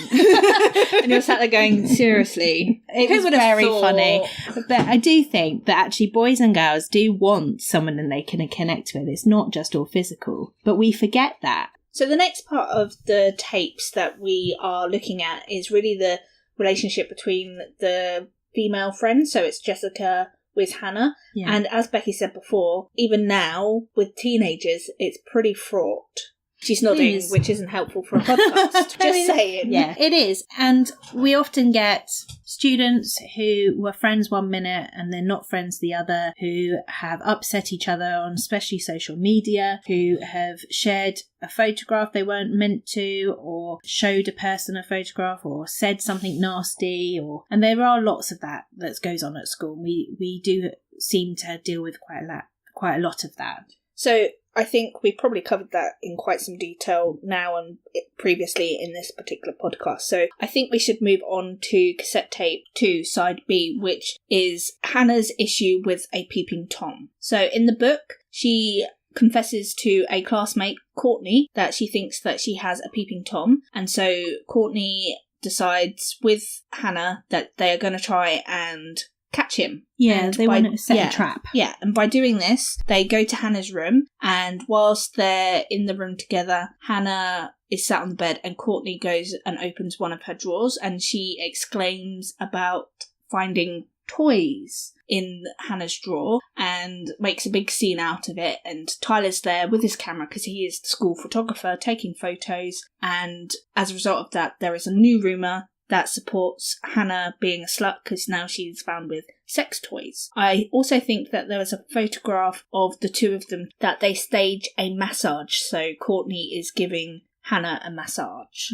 And you're sat there going, seriously, it was very funny. But I do think that actually boys and girls do want someone that they can connect with. It's not just all physical, but we forget that. So the next part of the tapes that we are looking at is really the relationship between the female friends. So it's Jessica with Hannah. Yeah. And as Becky said before, even now with teenagers, it's pretty fraught. She's nodding, which isn't helpful for a podcast. Just saying. Yeah, it is. And we often get students who were friends one minute and they're not friends the other, who have upset each other on especially social media, who have shared a photograph they weren't meant to, or showed a person a photograph, or said something nasty, and there are lots of that goes on at school. We do seem to deal with quite a lot of that. So I think we probably covered that in quite some detail now and previously in this particular podcast. So I think we should move on to cassette tape 2, side B, which is Hannah's issue with a peeping Tom. So in the book, she confesses to a classmate, Courtney, that she thinks that she has a peeping Tom. And so Courtney decides with Hannah that they are going to try and catch him. Yeah, they want to set a trap. Yeah, and by doing this, they go to Hannah's room, and whilst they're in the room together, Hannah is sat on the bed and Courtney goes and opens one of her drawers and she exclaims about finding toys in Hannah's drawer and makes a big scene out of it. And Tyler's there with his camera because he is the school photographer taking photos, and as a result of that, there is a new rumour that supports Hannah being a slut because now she's found with sex toys. I also think that there was a photograph of the two of them that they stage a massage. So Courtney is giving Hannah a massage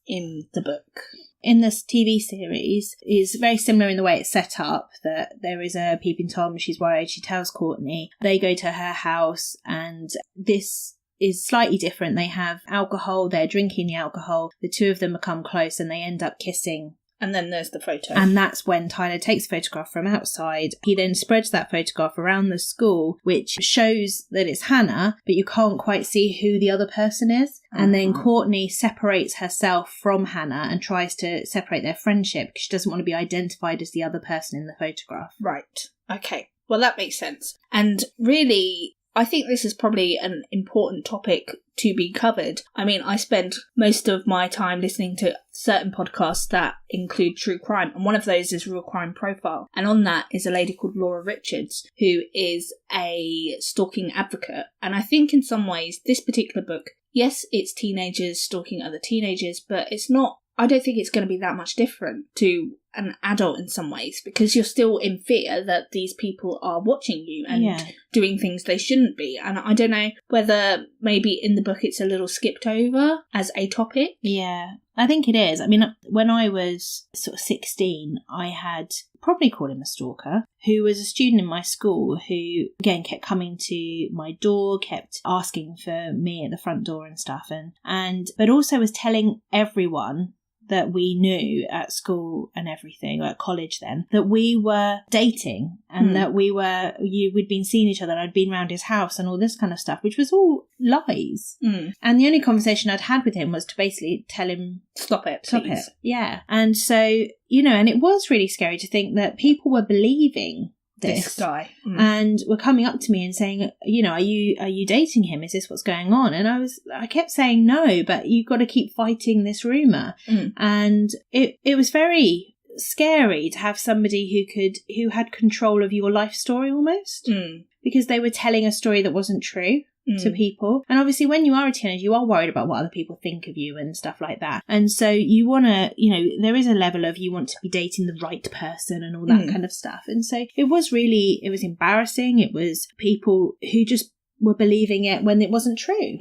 in the book. In this TV series is very similar in the way it's set up, that there is a peeping Tom, she's worried, she tells Courtney, they go to her house, and this is slightly different. They have alcohol, they're drinking the alcohol, the two of them become close and they end up kissing. And then there's the photo. And that's when Tyler takes a photograph from outside. He then spreads that photograph around the school, which shows that it's Hannah, but you can't quite see who the other person is. And then Courtney separates herself from Hannah and tries to separate their friendship because she doesn't want to be identified as the other person in the photograph. Right. Okay. Well, that makes sense. And really, I think this is probably an important topic to be covered. I mean, I spend most of my time listening to certain podcasts that include true crime, and one of those is Real Crime Profile. And on that is a lady called Laura Richards, who is a stalking advocate. And I think in some ways, this particular book, yes, it's teenagers stalking other teenagers, but I don't think it's going to be that much different to an adult in some ways, because you're still in fear that these people are watching you and doing things they shouldn't be. And I don't know whether maybe in the book it's a little skipped over as a topic. Yeah, I think it is. I mean, when I was sort of 16, I had probably called him a stalker, who was a student in my school who, again, kept coming to my door, kept asking for me at the front door and stuff, but also was telling everyone that we knew at school and everything, or at college then, that we were dating and that we'd been seeing each other and I'd been around his house and all this kind of stuff, which was all lies. And the only conversation I'd had with him was to basically tell him, Stop it. Yeah. And so, and it was really scary to think that people were believing this guy and were coming up to me and saying, are you dating him? Is this what's going on? And I kept saying no, but you've got to keep fighting this rumor. And it was very scary to have somebody who had control of your life story almost, because they were telling a story that wasn't true. to people. And obviously when you are a teenager, you are worried about what other people think of you and stuff like that. And so you want to, there is a level of you want to be dating the right person and all that kind of stuff. And so it was embarrassing. It was people who just were believing it when it wasn't true.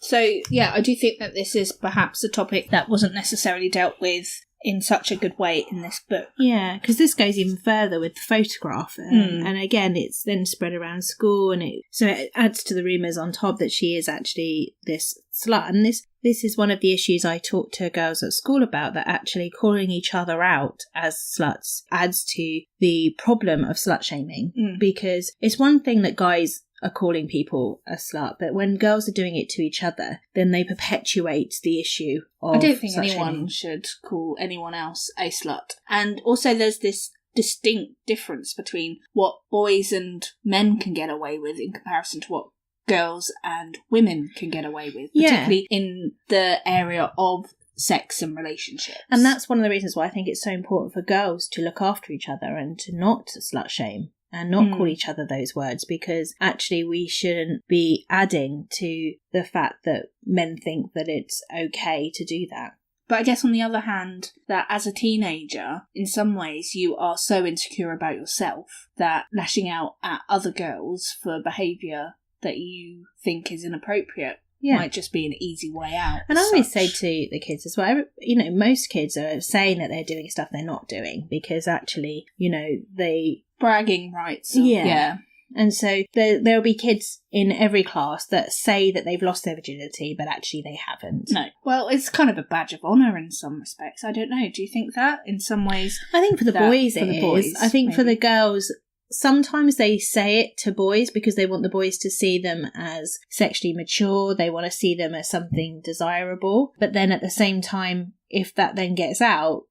So, yeah, I do think that this is perhaps a topic that wasn't necessarily dealt with in such a good way in this book. Yeah, because this goes even further with the photograph. And again, it's then spread around school, and it adds to the rumours on top that she is actually this slut. And this is one of the issues I talk to girls at school about, that actually calling each other out as sluts adds to the problem of slut shaming. Because it's one thing that guys are calling people a slut, but when girls are doing it to each other, then they perpetuate the issue of I don't think anyone shaming. should call anyone else a slut. And also there's this distinct difference between what boys and men can get away with in comparison to what girls and women can get away with, particularly in the area of sex and relationships. And that's one of the reasons why I think it's so important for girls to look after each other and to not slut shame and not call each other those words, because actually we shouldn't be adding to the fact that men think that it's okay to do that. But I guess on the other hand, that as a teenager, in some ways you are so insecure about yourself that lashing out at other girls for behaviour that you think is inappropriate might just be an easy way out. And I always say to the kids as well, most kids are saying that they're doing stuff they're not doing because actually, they... bragging rights. Yeah. And so there'll be kids in every class that say that they've lost their virginity, but actually they haven't. No. Well, it's kind of a badge of honour in some respects. I don't know. Do you think that in some ways? I think for the boys it is. I think for the girls, sometimes they say it to boys because they want the boys to see them as sexually mature. They want to see them as something desirable. But then at the same time, if that then gets out,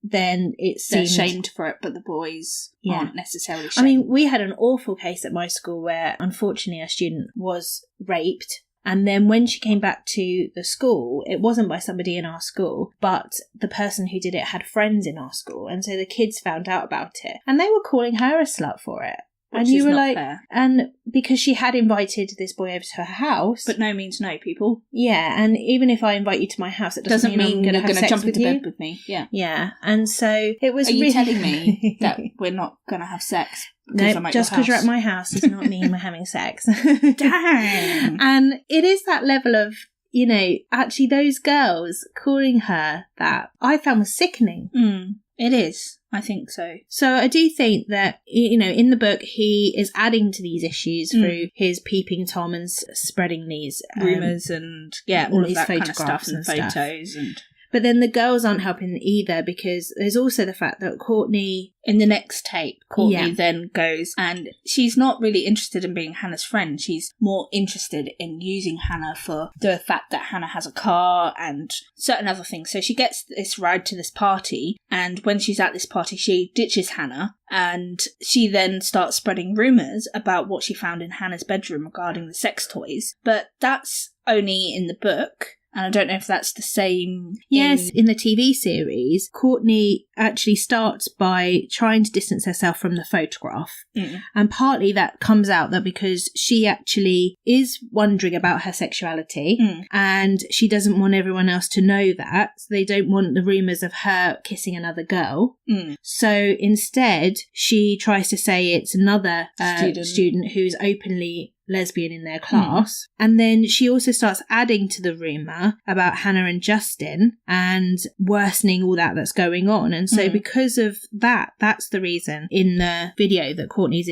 then it's they're shamed for it, but the boys aren't necessarily shamed. I mean, we had an awful case at my school where unfortunately a student was raped. And then when she came back to the school, it wasn't by somebody in our school, but the person who did it had friends in our school. And so the kids found out about it. And they were calling her a slut for it. Which and you is were not like, fair. And because she had invited this boy over to her house. But no means no, people. Yeah, and even if I invite you to my house, it doesn't mean you're going to jump into bed with me. Yeah. Yeah, and so it was Are you really... telling me that we're not going to have sex? No, just because you're at my house does not mean we're having sex. Damn. And it is that level of, actually those girls calling her that, I found was sickening. It is. I think so. So I do think that, in the book, he is adding to these issues through his peeping Tom and spreading these rumours and all of that kind of stuff and photos and... But then the girls aren't helping either, because there's also the fact that Courtney... In the next tape, Courtney then goes, and she's not really interested in being Hannah's friend. She's more interested in using Hannah for the fact that Hannah has a car and certain other things. So she gets this ride to this party, and when she's at this party, she ditches Hannah, and she then starts spreading rumours about what she found in Hannah's bedroom regarding the sex toys. But that's only in the book. And I don't know if that's the same. Yes, in the TV series, Courtney actually starts by trying to distance herself from the photograph. And partly that comes out that because she actually is wondering about her sexuality and she doesn't want everyone else to know that. So they don't want the rumours of her kissing another girl. So instead, she tries to say it's another student who's openly lesbian in their class. And then she also starts adding to the rumour about Hannah and Justin and worsening all that's going on. And so because of that, that's the reason in the video that Courtney's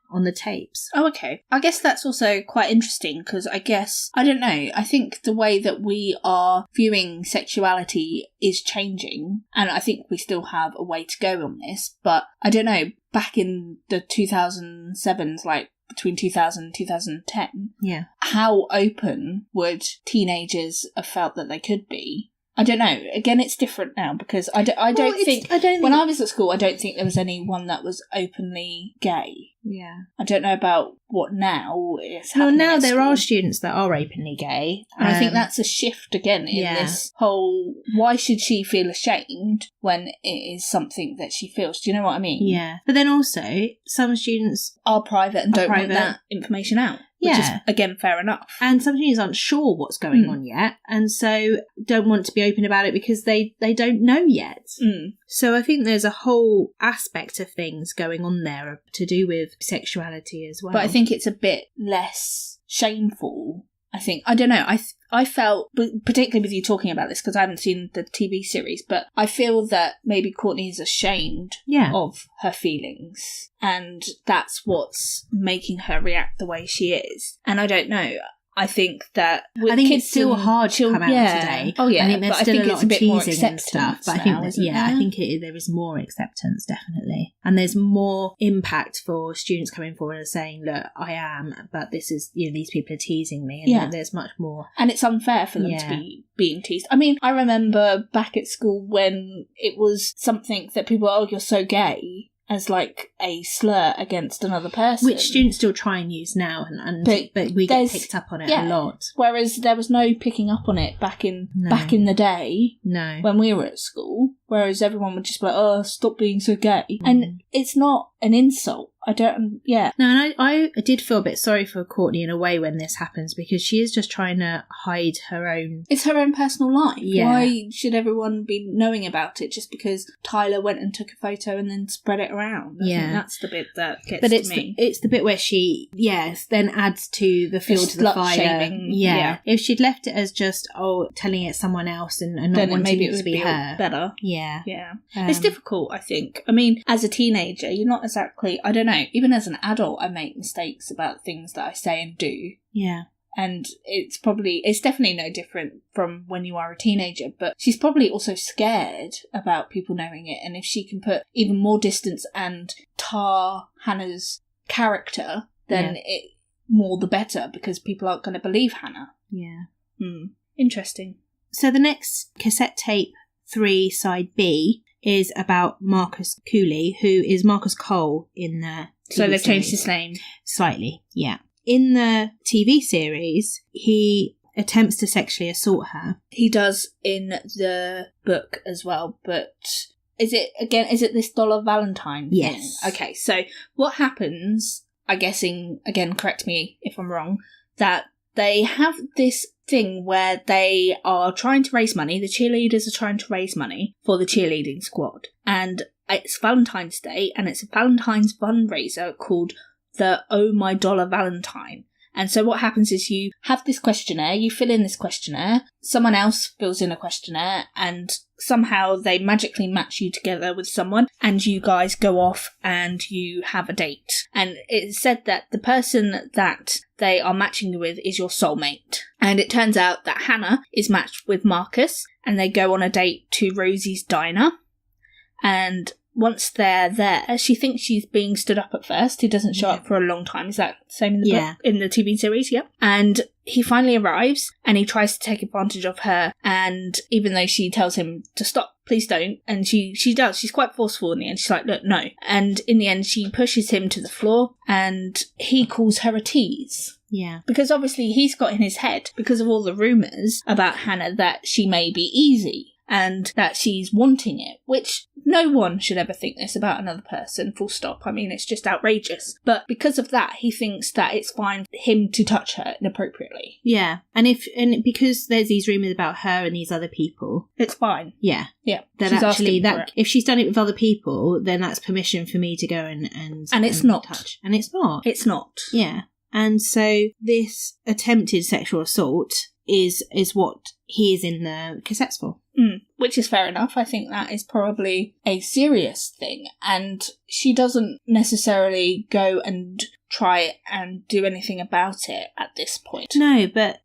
on the tapes. Oh, okay. I guess that's also quite interesting because I don't know, I think the way that we are viewing sexuality is changing, and I think we still have a way to go on this, but I don't know, back in the 2007s, like between 2000 and 2010, how open would teenagers have felt that they could be? I don't know. Again, it's different now because I don't think when I was at school, I don't think there was anyone that was openly gay. Yeah. I don't know about what now is happening. Well, now there are students that are openly gay. And I think that's a shift again in this whole, why should she feel ashamed when it is something that she feels? Do you know what I mean? Yeah. But then also, some students are private and don't want that information out. which is, again, fair enough. And some students aren't sure what's going on yet, and so don't want to be open about it because they don't know yet. So I think there's a whole aspect of things going on there to do with sexuality as well. But I think it's a bit less shameful. I think, I don't know, I felt, particularly with you talking about this, because I haven't seen the TV series, but I feel that maybe Courtney is ashamed of her feelings, and that's what's making her react the way she is. And I don't know, I think that I think it's still hard to come out today. Oh yeah, I think there's still a lot of teasing and stuff. But I think I think there is more acceptance, definitely, and there's more impact for students coming forward and saying, "Look, I am, but this is these people are teasing me," and there's much more. And it's unfair for them to be being teased. I mean, I remember back at school when it was something that people, "Oh, you're so gay," as like a slur against another person, which students still try and use now, but we get picked up on it a lot. Whereas there was no picking up on it back in the day, when we were at school. Whereas everyone would just be like, "Oh, stop being so gay," and it's not an insult. I don't. No, and I did feel a bit sorry for Courtney in a way when this happens, because she is just trying to hide her own. It's her own personal life. Yeah. Why should everyone be knowing about it just because Tyler went and took a photo and then spread it around? I think that's the bit that gets to me. It's the bit where she, then adds to the fuel to the fire. Shaming. Yeah. If she'd left it as just, telling it someone else and not then wanting maybe it to be her. Better. Yeah. It's difficult, I think. I mean, as a teenager, you're not exactly, I don't know, even as an adult, I make mistakes about things that I say and do. Yeah. And it's definitely no different from when you are a teenager, but she's probably also scared about people knowing it. And if she can put even more distance and tar Hannah's character, then it more the better, because people aren't going to believe Hannah. Yeah. Interesting. So the next cassette tape 3 side B is about Marcus Cooley, who is Marcus Cole in the TV So they've series. changed his name. Slightly, yeah. In the TV series, he attempts to sexually assault her. He does in the book as well, but is it this Dollar Valentine thing? Yes. Okay, so what happens, I'm guessing, again, correct me if I'm wrong, that they have this thing where they are trying to raise money, the cheerleaders are trying to raise money for the cheerleading squad, and it's Valentine's Day, and it's a Valentine's fundraiser called the Oh My Dollar Valentine. And so what happens is you have this questionnaire, you fill in this questionnaire, someone else fills in a questionnaire, and somehow they magically match you together with someone, and you guys go off and you have a date. And it's said that the person that they are matching you with is your soulmate. And it turns out that Hannah is matched with Marcus, and they go on a date to Rosie's diner. And once they're there, she thinks she's being stood up at first. He doesn't show up for a long time. Is that the same in the book? In the TV series? Yep. And he finally arrives and he tries to take advantage of her. And even though she tells him to stop, please don't. And she does. She's quite forceful in the end. She's like, look, no. And in the end, she pushes him to the floor and he calls her a tease. Yeah. Because obviously he's got in his head, because of all the rumours about Hannah, that she may be easy and that she's wanting it, which no one should ever think this about another person, full stop. I mean, it's just outrageous. But because of that, he thinks that it's fine for him to touch her inappropriately. Yeah. And because there's these rumours about her and these other people, it's fine. Yeah. Yeah. That she's actually, that if she's done it with other people, then that's permission for me to go and it's not. Touch. And it's not. It's not. Yeah. And so this attempted sexual assault is what he is in the cassettes for. Which is fair enough. I think that is probably a serious thing. And she doesn't necessarily go and try and do anything about it at this point. No, but,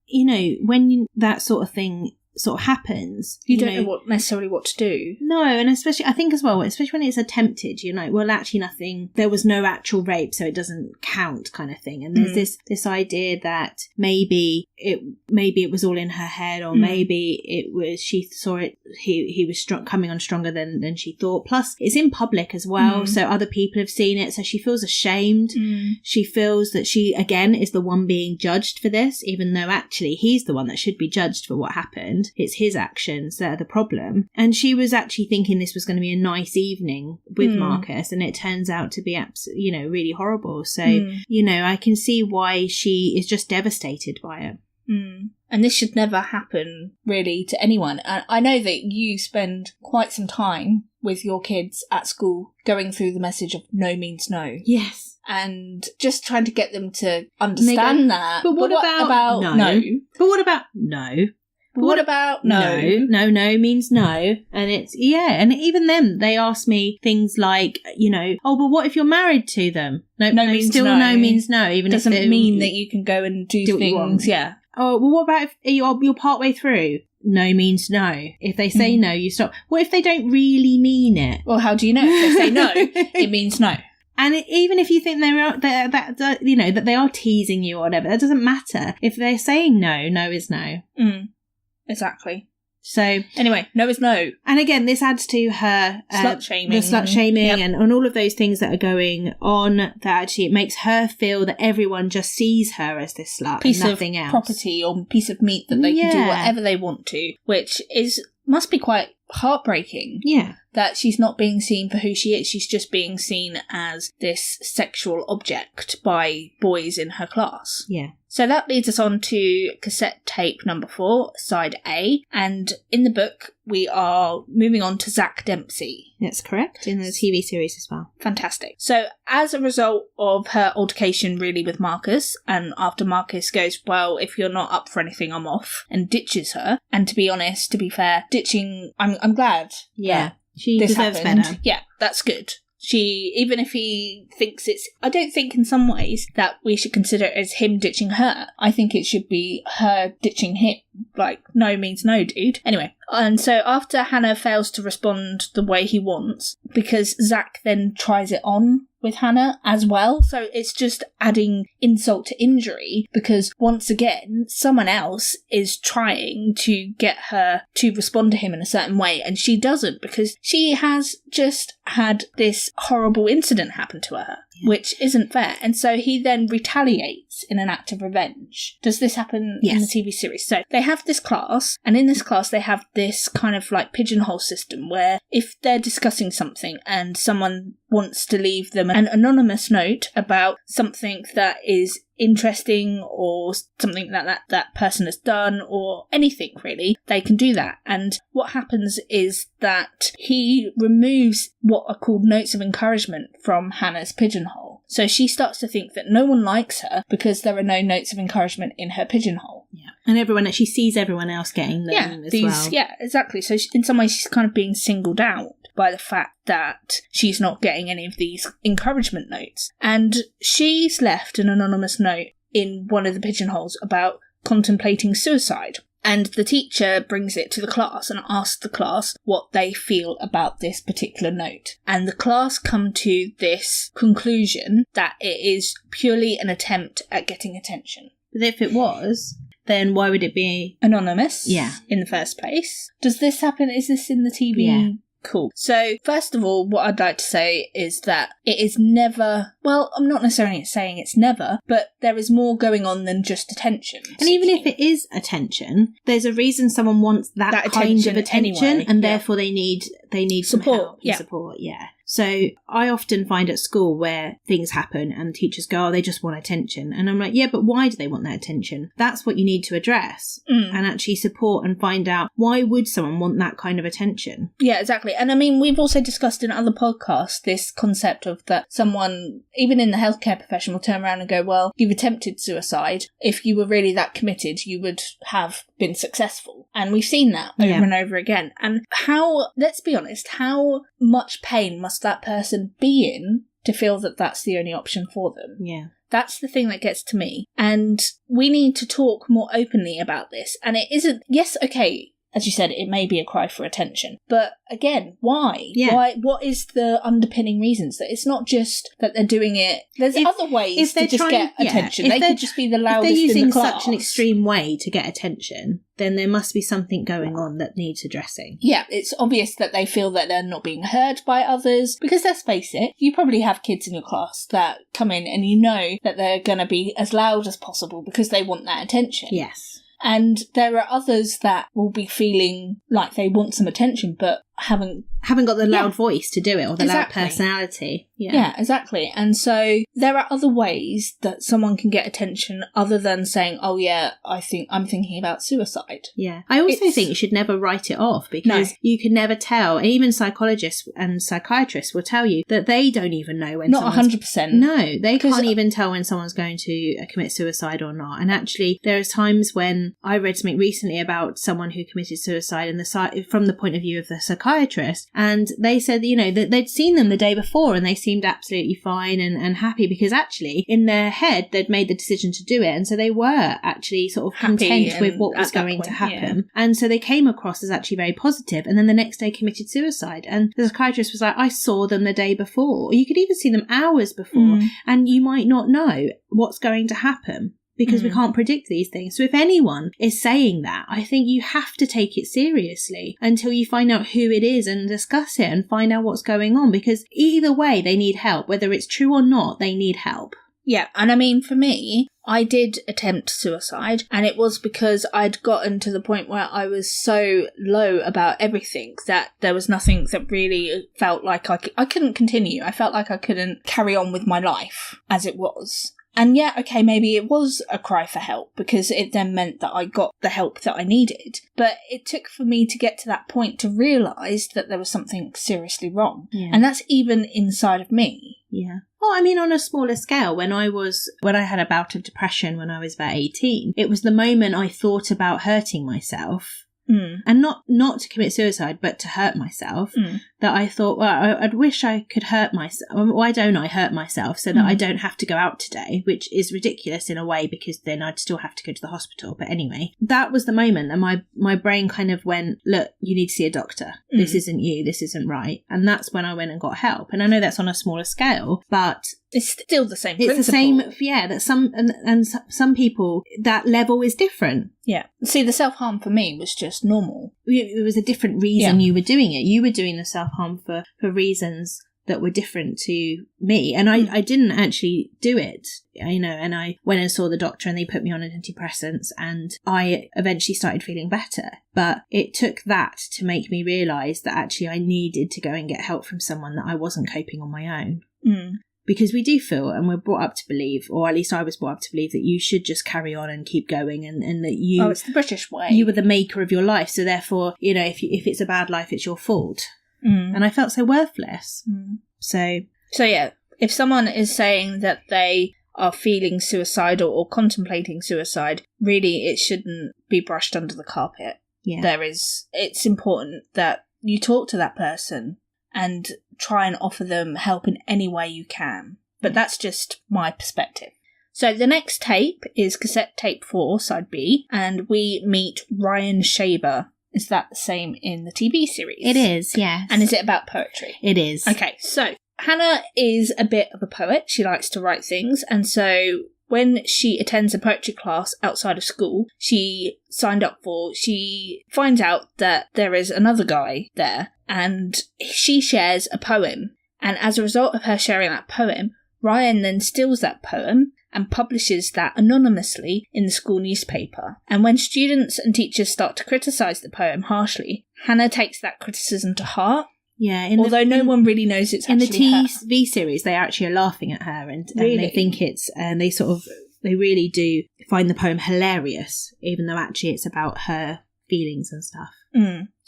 when that sort of thing sort of happens, you don't know necessarily what to do. No, and especially when it's attempted, well, actually nothing, there was no actual rape, so it doesn't count, kind of thing. And there's this idea that maybe it was all in her head, or maybe it was, she saw it, he was coming on stronger than she thought. Plus it's in public as well, so other people have seen it, so she feels ashamed. She feels that she again is the one being judged for this, even though actually he's the one that should be judged for what happened. it's his actions that are the problem. And she was actually thinking this was going to be a nice evening with Marcus, and it turns out to be really horrible. So, I can see why she is just devastated by it. And this should never happen, really, to anyone. And I know that you spend quite some time with your kids at school going through the message of no means no. Yes. And just trying to get them to understand that. But what about no? But what about no? But what about no? No means no. And it's, and even then, they ask me things like, oh, but what if you're married to them? No means still no. No means no. Even doesn't if mean that you can go and do things. Yeah. Oh, well, what about if you're partway through? No means no. If they say no, you stop. What if they don't really mean it? Well, how do you know? If they say no, it means no. And even if you think that they are teasing you or whatever, that doesn't matter. If they're saying no, no is no. Exactly. So anyway, no is no. And again, this adds to her slut shaming, the slut shaming, and all of those things that are going on. That actually it makes her feel that everyone just sees her as this slut, piece and nothing of else. Property or piece of meat that they can do whatever they want to, which must be quite heartbreaking. Yeah. That she's not being seen for who she is. She's just being seen as this sexual object by boys in her class. Yeah. So that leads us on to cassette tape number 4, side A. And in the book, we are moving on to Zach Dempsey. That's correct, in the TV series as well. Fantastic. So as a result of her altercation really with Marcus, and after Marcus goes, well, if you're not up for anything, I'm off, and ditches her. And to be honest, to be fair, ditching, I'm glad. Yeah. She deserves better. Yeah, that's good. Even if he thinks I don't think in some ways that we should consider it as him ditching her. I think it should be her ditching him. Like, no means no, dude. Anyway, and so after Hannah fails to respond the way he wants, because Zach then tries it on with Hannah as well, so it's just adding insult to injury, because once again, someone else is trying to get her to respond to him in a certain way, and she doesn't, because she has just had this horrible incident happen to her, which isn't fair. And so he then retaliates in an act of revenge. Does this happen in the TV series? So they have this class, and in this class they have this kind of like pigeonhole system where if they're discussing something and someone wants to leave them an anonymous note about something that is interesting or something that person has done or anything really, they can do that. And what happens is that he removes what are called notes of encouragement from Hannah's pigeonhole. So she starts to think that no one likes her because there are no notes of encouragement in her pigeonhole. Yeah. And she sees everyone else getting them as well. Yeah, exactly. So in some ways she's kind of being singled out by the fact that she's not getting any of these encouragement notes. And she's left an anonymous note in one of the pigeonholes about contemplating suicide. And the teacher brings it to the class and asks the class what they feel about this particular note. And the class come to this conclusion that it is purely an attempt at getting attention. But if it was, then why would it be anonymous? Yeah. In the first place. Does this happen? Is this in the TV? Yeah. Cool. So, first of all, what I'd like to say is that it is never, well, I'm not necessarily saying it's never, but there is more going on than just attention. And even if it is attention, there's a reason someone wants that kind of attention, anyway, and therefore they need support. Some help and support, So I often find at school where things happen and teachers go, oh, they just want attention. And I'm like, yeah, but why do they want that attention? That's what you need to address and actually support and find out, why would someone want that kind of attention? Yeah, exactly. And I mean, we've also discussed in other podcasts this concept of that someone, even in the healthcare profession, will turn around and go, well, you've attempted suicide. If you were really that committed, you would have been successful. And we've seen that over and over again. And let's be honest, how much pain must that person be in to feel that that's the only option for them? Yeah. That's the thing that gets to me. And we need to talk more openly about this. And it isn't, yes, okay, as you said, it may be a cry for attention. But again, why? Yeah. Why? What is the underpinning reasons? That it's not just that they're doing it. There's other ways to just get attention. They could just be the loudest in the class. If they're using such an extreme way to get attention, then there must be something going on that needs addressing. Yeah, it's obvious that they feel that they're not being heard by others. Because let's face it, you probably have kids in your class that come in and you know that they're going to be as loud as possible because they want that attention. Yes. And there are others that will be feeling like they want some attention, but haven't got the loud voice to do it, or the loud personality. Yeah, exactly. And so there are other ways that someone can get attention other than saying, oh yeah, I'm thinking about suicide. Yeah. I also think you should never write it off, because you can never tell. And even psychologists and psychiatrists will tell you that they don't even know when not 100%. No, they can't even tell when someone's going to commit suicide or not. And actually, there are times when I read something recently about someone who committed suicide from the point of view of the psychiatrist, and they said, that they'd seen them the day before and they seemed absolutely fine and happy, because actually in their head they'd made the decision to do it, and so they were actually sort of content with what was going to happen, and so they came across as actually very positive, and then the next day committed suicide. And the psychiatrist was like, I saw them the day before, or you could even see them hours before, and you might not know what's going to happen, because we can't predict these things. So if anyone is saying that, I think you have to take it seriously until you find out who it is and discuss it and find out what's going on, because either way they need help. Whether it's true or not, they need help. Yeah, and I mean, for me, I did attempt suicide, and it was because I'd gotten to the point where I was so low about everything that there was nothing that really felt like I couldn't continue. I felt like I couldn't carry on with my life as it was. And yeah, okay, maybe it was a cry for help, because it then meant that I got the help that I needed. But it took for me to get to that point to realise that there was something seriously wrong. Yeah. And that's even inside of me. Yeah. Well, I mean, on a smaller scale, when I had a bout of depression when I was about 18, it was the moment I thought about hurting myself. And not to commit suicide, but to hurt myself, that I thought, well, I'd wish I could hurt myself. Why don't I hurt myself so that I don't have to go out today, which is ridiculous in a way, because then I'd still have to go to the hospital. But anyway, that was the moment that my brain kind of went, look, you need to see a doctor. This isn't you. This isn't right. And that's when I went and got help. And I know that's on a smaller scale, but it's still the same principle. It's the same, yeah, that some people, that level is different. Yeah. See, the self-harm for me was just normal. It was a different reason you were doing it. You were doing the self-harm for reasons that were different to me. And I didn't actually do it, and I went and saw the doctor and they put me on antidepressants, and I eventually started feeling better. But it took that to make me realise that actually I needed to go and get help from someone, that I wasn't coping on my own. Because we do feel, and we're brought up to believe, or at least I was brought up to believe, that you should just carry on and keep going, and that you... Oh, it's the British way. You were the maker of your life, so therefore, if it's a bad life, it's your fault. And I felt so worthless. So yeah, if someone is saying that they are feeling suicidal or contemplating suicide, really it shouldn't be brushed under the carpet. Yeah. It's important that you talk to that person and try and offer them help in any way you can. But that's just my perspective. So the next tape is cassette tape 4, side B, and we meet Ryan Shaber. Is that the same in the TV series? It is, yes. And is it about poetry? It is. Okay, so Hannah is a bit of a poet. She likes to write things, and so when she attends a poetry class outside of school she finds out that there is another guy there, and she shares a poem. And as a result of her sharing that poem, Ryan then steals that poem and publishes that anonymously in the school newspaper. And when students and teachers start to criticise the poem harshly, Hannah takes that criticism to heart. Yeah, although no one really knows it's actually in the TV series, they actually are laughing at her, and they think it's, and they really do find the poem hilarious, even though actually it's about her feelings and stuff.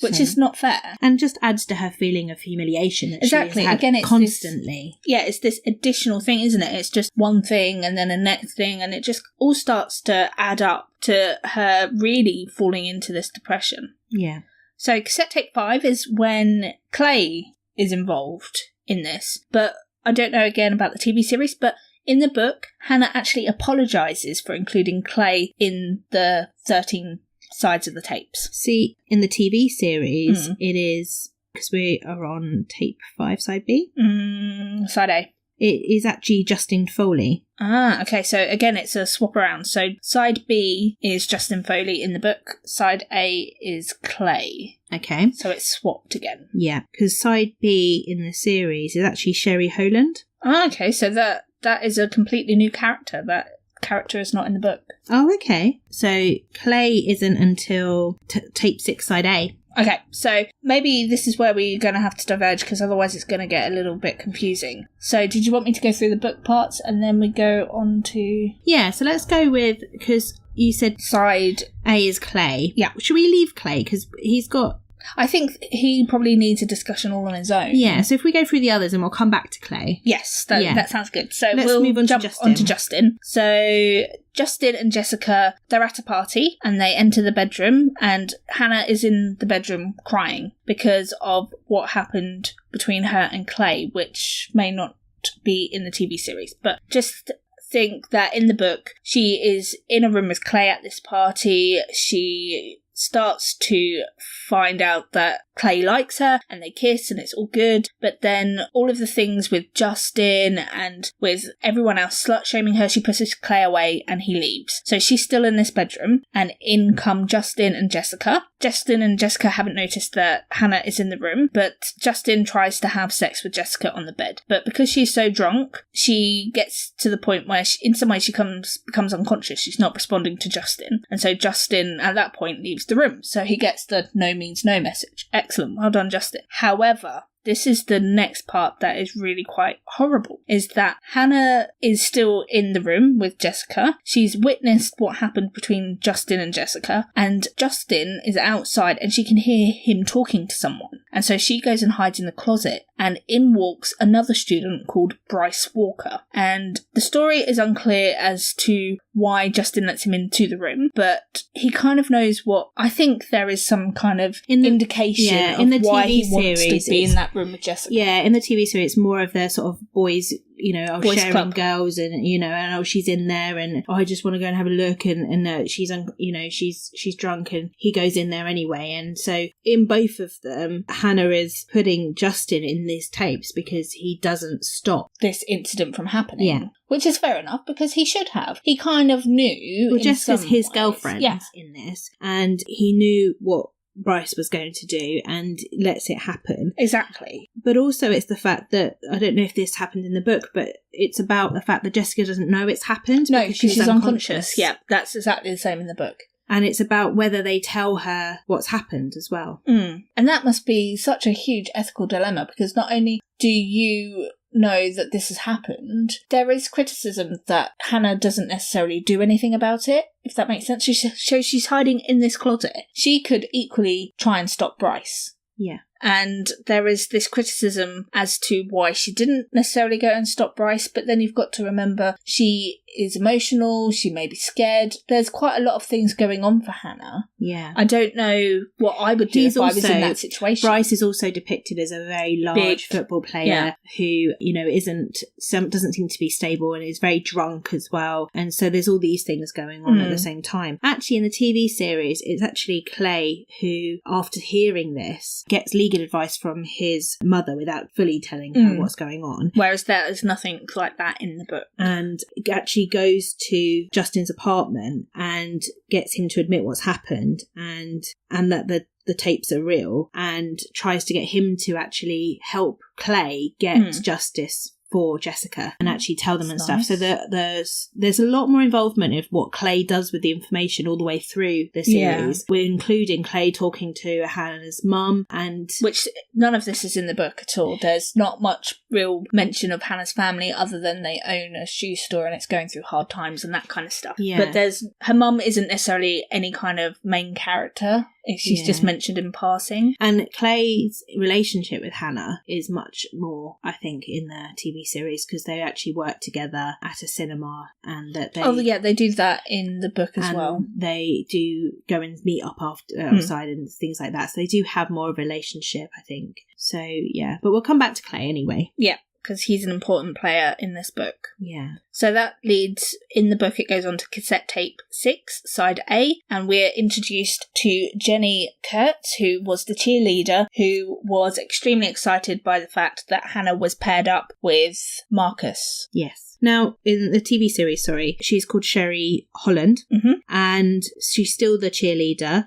Which is not fair. And just adds to her feeling of humiliation that she has had it's constantly. It's this additional thing, isn't it? It's just one thing and then a next thing, and it just all starts to add up to her really falling into this depression. Yeah. So cassette tape 5 is when Clay is involved in this. But I don't know again about the TV series, but in the book, Hannah actually apologises for including Clay in the 13 sides of the tapes. See, in the TV series, it is, because we are on tape 5, side B? Side A. It is actually Justin Foley. Ah, okay, so again, it's a swap around. So side B is Justin Foley in the book, side A is Clay. Okay. So it's swapped again. Yeah, because side B in the series is actually Sherry Holland. Ah, okay, so that is a completely new character that character is not in the book. Oh, okay. So Clay isn't until tape 6, side A. Okay, so maybe this is where we're going to have to diverge, because otherwise it's going to get a little bit confusing. So did you want me to go through the book parts and then we go on to... Yeah, so let's go with, because you said side A is Clay. Yeah. Should we leave Clay? Because he's got... I think he probably needs a discussion all on his own. Yeah, so if we go through the others and we'll come back to Clay. Yes, that sounds good. So let's we'll move on jump onto Justin. So Justin and Jessica, they're at a party and they enter the bedroom, and Hannah is in the bedroom crying because of what happened between her and Clay, which may not be in the TV series. But just think that in the book, she is in a room with Clay at this party. She starts to find out that Clay likes her and they kiss and it's all good, but then all of the things with Justin and with everyone else slut-shaming her, she pushes Clay away and he leaves. So she's still in this bedroom, and in come Justin and Jessica. Justin and Jessica haven't noticed that Hannah is in the room, but Justin tries to have sex with Jessica on the bed. But because she's so drunk, she gets to the point where in some way she becomes unconscious. She's not responding to Justin. And so Justin at that point leaves the room. So he gets the no means no message. Excellent. Well done, Justin. However, this is the next part that is really quite horrible, is that Hannah is still in the room with Jessica. She's witnessed what happened between Justin and Jessica, and Justin is outside and she can hear him talking to someone. And so she goes and hides in the closet, and in walks another student called Bryce Walker. And the story is unclear as to why Justin lets him into the room, but he kind of knows what... I think there is some kind of indication in the of why TV he wants series, to be in that room with Jessica. Yeah, in the TV series, it's more of their sort of boys, Boys sharing club. girls, and and she's in there, and I just want to go and have a look, and she's drunk, and he goes in there anyway. And so in both of them, Hannah is putting Justin in these tapes because he doesn't stop this incident from happening. Yeah. Which is fair enough, because he should have. He kind of knew. Well, Jessica's his ways. girlfriend in this, and he knew what Bryce was going to do and lets it happen. Exactly. But also it's the fact that, I don't know if this happened in the book, but it's about the fact that Jessica doesn't know it's happened. No, because she's unconscious. Yeah, that's exactly the same in the book. And it's about whether they tell her what's happened as well. And that must be such a huge ethical dilemma, because not only do you know that this has happened, there is criticism that Hannah doesn't necessarily do anything about it, if that makes sense. So she's hiding in this closet. She could equally try and stop Bryce. Yeah. And there is this criticism as to why she didn't necessarily go and stop Bryce, but then you've got to remember she is emotional, she may be scared. There's quite a lot of things going on for Hannah. Yeah. I don't know what I would do if I was in that situation. Bryce is also depicted as a very large football player who, doesn't seem to be stable and is very drunk as well. And so there's all these things going on at the same time. Actually, in the TV series, it's actually Clay who, after hearing this, gets legal advice from his mother without fully telling her what's going on. Whereas there is nothing like that in the book. And actually goes to Justin's apartment and gets him to admit what's happened and that the tapes are real, and tries to get him to actually help Clay get justice for Jessica and actually tell them and stuff. So there's a lot more involvement of what Clay does with the information all the way through the series. We're including Clay talking to Hannah's mum, and which none of this is in the book at all. There's not much real mention of Hannah's family other than they own a shoe store and it's going through hard times and that kind of stuff. But her mum isn't necessarily any kind of main character. She's just mentioned in passing. And Clay's relationship with Hannah is much more, I think, in the TV series, because they actually work together at a cinema, and that they... they do that in the book as well. They do go and meet up outside and things like that. So they do have more of a relationship, I think. So, yeah. But we'll come back to Clay anyway. Yeah, because he's an important player in this book. Yeah. So that leads, in the book, it goes on to cassette tape 6, side A, and we're introduced to Jenny Kurtz, who was the cheerleader, who was extremely excited by the fact that Hannah was paired up with Marcus. Yes. Now, in the TV series, she's called Sherry Holland, and she's still the cheerleader,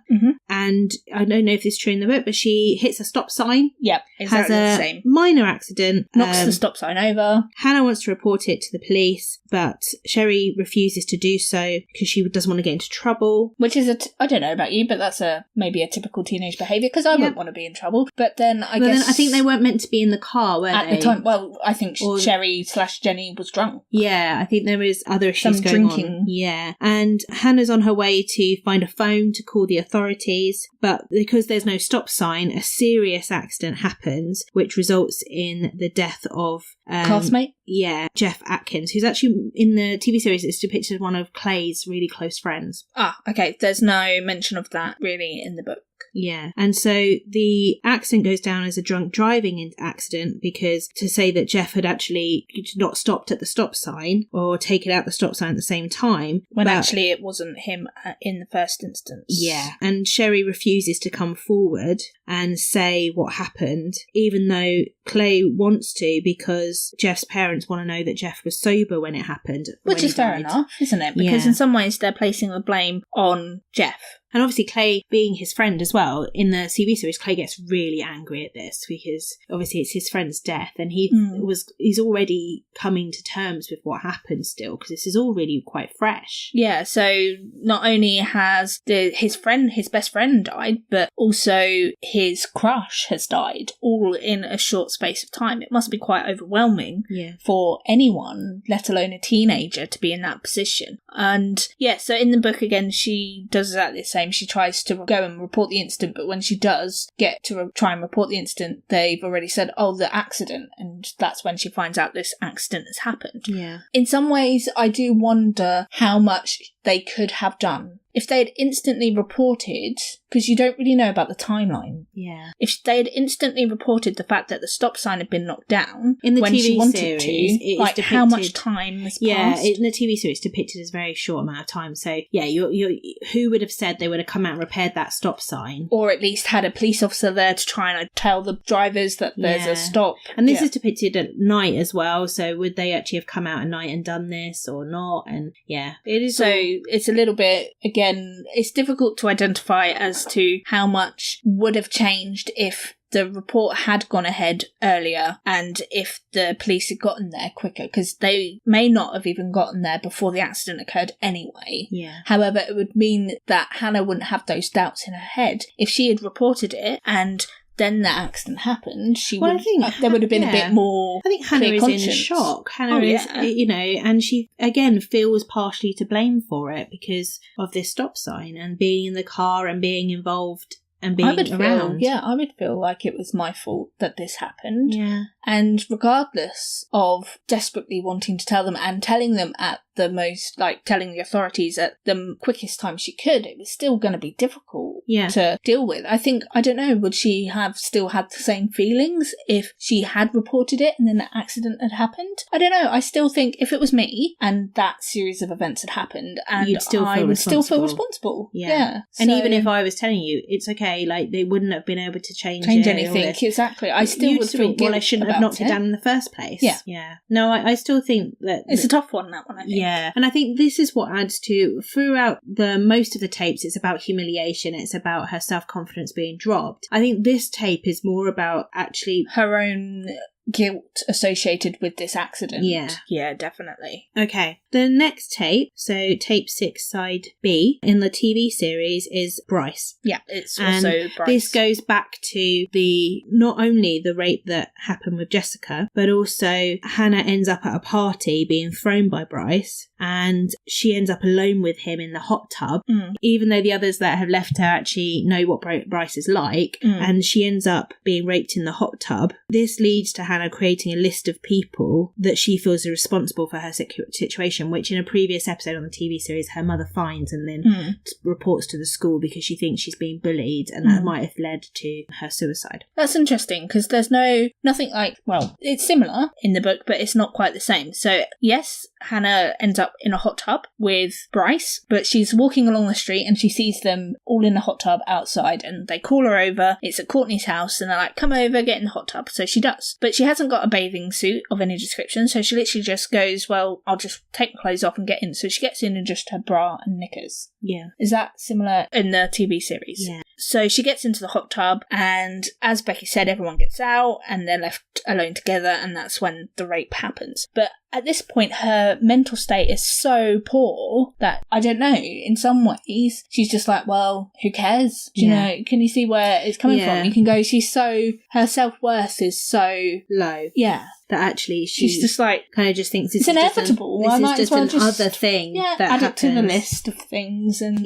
And I don't know if this is true in the book, but she hits a stop sign. Yep, exactly has a the same. minor accident. Knocks the stop sign over. Hannah wants to report it to the police, but Sherry refuses to do so because she doesn't want to get into trouble. Which is, I don't know about you, but that's maybe a typical teenage behaviour, because I wouldn't want to be in trouble. But then I think they weren't meant to be in the car, were they? At the time, well, I think Sherry/Jenny was drunk. Yeah, I think there was other issues going on. Yeah. And Hannah's on her way to find a phone to call the authorities, but because there's no stop sign, a serious accident happens, which results in the death of classmate? Yeah, Jeff Atkins, who's actually in the TV series is depicted as one of Clay's really close friends. Ah, okay. There's no mention of that really in the book. Yeah. And so the accident goes down as a drunk driving accident, because to say that Jeff had actually not stopped at the stop sign or taken out the stop sign at the same time. When actually it wasn't him in the first instance. Yeah. And Sherry refuses to come forward and say what happened, even though Clay wants to, because Jeff's parents want to know that Jeff was sober when it happened. Which is fair enough, isn't it? Because in some ways they're placing the blame on Jeff. And obviously Clay being his friend as well, in the CV series, Clay gets really angry at this because obviously it's his friend's death, and he's already coming to terms with what happened still, because this is all really quite fresh. Yeah, so not only has his best friend died, but also his crush has died, all in a short space of time. It must be quite overwhelming for anyone, let alone a teenager, to be in that position. And yeah, so in the book again, she does exactly the same. She tries to go and report the incident, but when she does get to try and report the incident, they've already said, oh, the accident, and that's when she finds out this accident has happened. Yeah. In some ways, I do wonder how much they could have done if they had instantly reported, because you don't really know about the timeline. Yeah. If they had instantly reported the fact that the stop sign had been knocked down in the when TV she wanted series, to, like depicted, how much time has passed? Yeah, in the TV series, it's depicted as a very short amount of time. So yeah, who would have said they would have come out and repaired that stop sign, or at least had a police officer there to try and tell the drivers that there's a stop? And this is depicted at night as well. So would they actually have come out at night and done this or not? And yeah, it is. So it's a little bit, again, it's difficult to identify as to how much would have changed if the report had gone ahead earlier and if the police had gotten there quicker, because they may not have even gotten there before the accident occurred anyway. Yeah. However, it would mean that Hannah wouldn't have those doubts in her head. If she had reported it and then that accident happened, there would have been a bit more. I think Hannah is in shock. Hannah is, and she again feels partially to blame for it because of this stop sign and being in the car and being involved and being around. I would feel like it was my fault that this happened. Yeah. And regardless of desperately wanting to tell them and telling them at the most, like telling the authorities at the quickest time she could, it was still going to be difficult to deal with. I don't know, would she have still had the same feelings if she had reported it and then the accident had happened? I don't know. I still think if it was me and that series of events had happened, and I would still feel responsible. Yeah. And even if I was telling you, it's okay, like they wouldn't have been able to change anything. Exactly. I still would feel guilt. Well, I shouldn't have knocked it down in the first place. Yeah. No, I still think that it's a tough one, that one, I think. Yeah. And I think this is what adds to, throughout the most of the tapes, it's about humiliation. It's about her self-confidence being dropped. I think this tape is more about actually her own guilt associated with this accident. Yeah, definitely. Okay. The next tape, so tape 6 side B in the TV series, is Bryce. Yeah, it's also Bryce. This goes back to not only the rape that happened with Jessica, but also Hannah ends up at a party being thrown by Bryce, and she ends up alone with him in the hot tub, even though the others that have left her actually know what Bryce is like, and she ends up being raped in the hot tub. This leads to Hannah creating a list of people that she feels are responsible for her situation, which in a previous episode on the TV series her mother finds and then reports to the school because she thinks she's being bullied, and that might have led to her suicide. That's interesting because there's nothing like, well, it's similar in the book, but it's not quite the same. So yes, Hannah ends up in a hot tub with Bryce, but she's walking along the street and she sees them all in the hot tub outside, and they call her over. It's at Courtney's house and they're like, come over, get in the hot tub. So she does, but she hasn't got a bathing suit of any description, so she literally just goes, well, I'll just take my clothes off and get in. So she gets in just her bra and knickers. Yeah. Is that similar in the TV series? Yeah. So she gets into the hot tub, and as Becky said, everyone gets out and they're left alone together, and that's when the rape happens. But at this point, her mental state is so poor that, I don't know, in some ways, she's just like, well, who cares? Do you know, can you see where it's coming from? You can go, her self-worth is so low. Yeah. That actually she's just like, kind of just thinks it's inevitable. This is just another thing that add happens. It to the list of things, and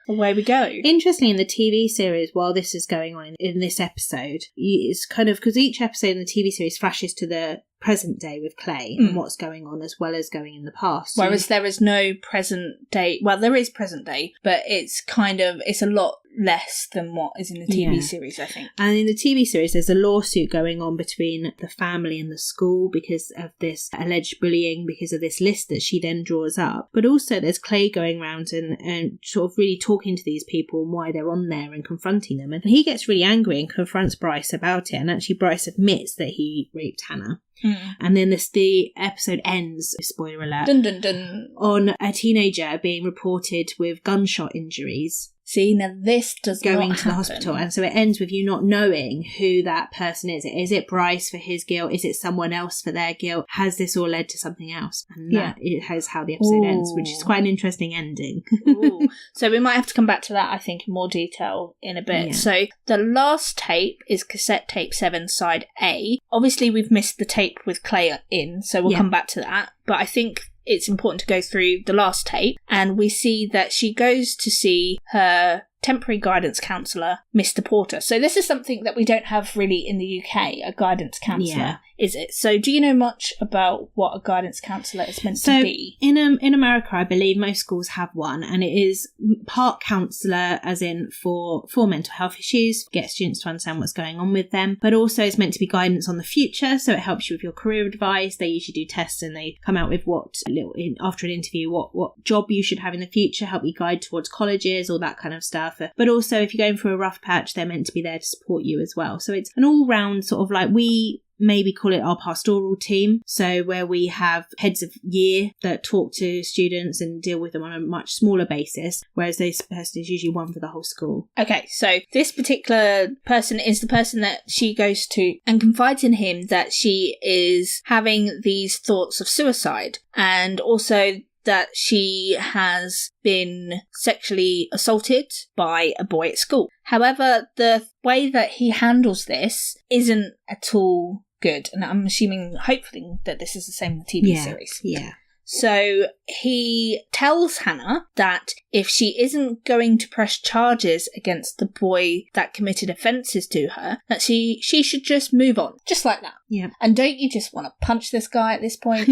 away we go. Interestingly, in the TV series, while this is going on in this episode, it's kind of, because each episode in the TV series flashes to the present day with Clay and what's going on, as well as going in the past. Whereas there is no present day. Well, there is present day, but it's a lot less than what is in the TV series, I think. And in the TV series, there's a lawsuit going on between the family and the school because of this alleged bullying, because of this list that she then draws up. But also there's Clay going around and sort of really talking to these people and why they're on there and confronting them. And he gets really angry and confronts Bryce about it. And actually Bryce admits that he raped Hannah. And then the episode ends, spoiler alert, dun, dun, dun, on a teenager being reported with gunshot injuries. See, now this does going not to the hospital, and so it ends with you not knowing who that person is. Is it Bryce for his guilt? Is it someone else for their guilt? Has this all led to something else? And that is how the episode ends, which is quite an interesting ending. So we might have to come back to that, I think, in more detail in a bit. So the last tape is cassette tape 7, side A. Obviously, we've missed the tape with Clay in, so we'll come back to that. But I think it's important to go through the last tape, and we see that she goes to see her temporary guidance counsellor, Mr. Porter. So this is something that we don't have really in the UK, a guidance counsellor, is it? So do you know much about what a guidance counsellor is meant to be? In America, I believe most schools have one, and it is part counsellor, as in for mental health issues, get students to understand what's going on with them, but also it's meant to be guidance on the future, so it helps you with your career advice. They usually do tests and they come out with after an interview, what job you should have in the future, help you guide towards colleges, all that kind of stuff. But also, if you're going through a rough patch, they're meant to be there to support you as well. So it's an all-round sort of, like, we maybe call it our pastoral team. So where we have heads of year that talk to students and deal with them on a much smaller basis, whereas this person is usually one for the whole school. Okay, so this particular person is the person that she goes to and confides in him that she is having these thoughts of suicide, and also that she has been sexually assaulted by a boy at school. However, the way that he handles this isn't at all good, and I'm hoping that this is the same in the TV series. Yeah. So he tells Hannah that if she isn't going to press charges against the boy that committed offences to her, that she should just move on. Just like that. Yeah. And don't you just want to punch this guy at this point?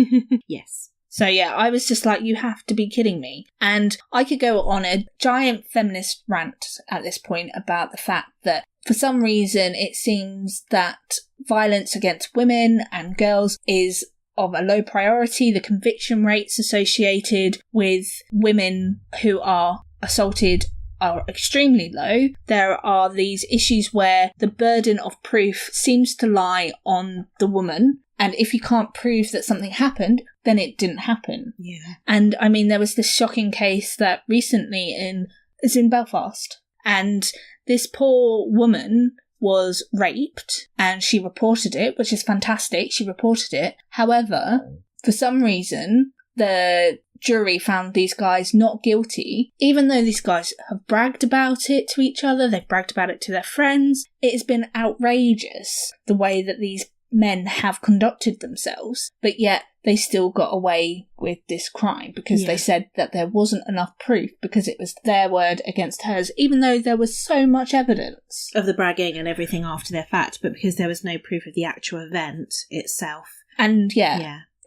Yes. So yeah, I was just like, you have to be kidding me. And I could go on a giant feminist rant at this point about the fact that for some reason it seems that violence against women and girls is of a low priority. The conviction rates associated with women who are assaulted are extremely low. There are these issues where the burden of proof seems to lie on the woman. And if you can't prove that something happened, then it didn't happen. Yeah. And I mean, there was this shocking case that recently in Belfast, and this poor woman was raped and she reported it, which is fantastic. She reported it. However, for some reason, the jury found these guys not guilty, even though these guys have bragged about it to each other. They've bragged about it to their friends. It has been outrageous the way that these men have conducted themselves, but yet they still got away with this crime because they said that there wasn't enough proof, because it was their word against hers, even though there was so much evidence of the bragging and everything after their fact, but because there was no proof of the actual event itself. And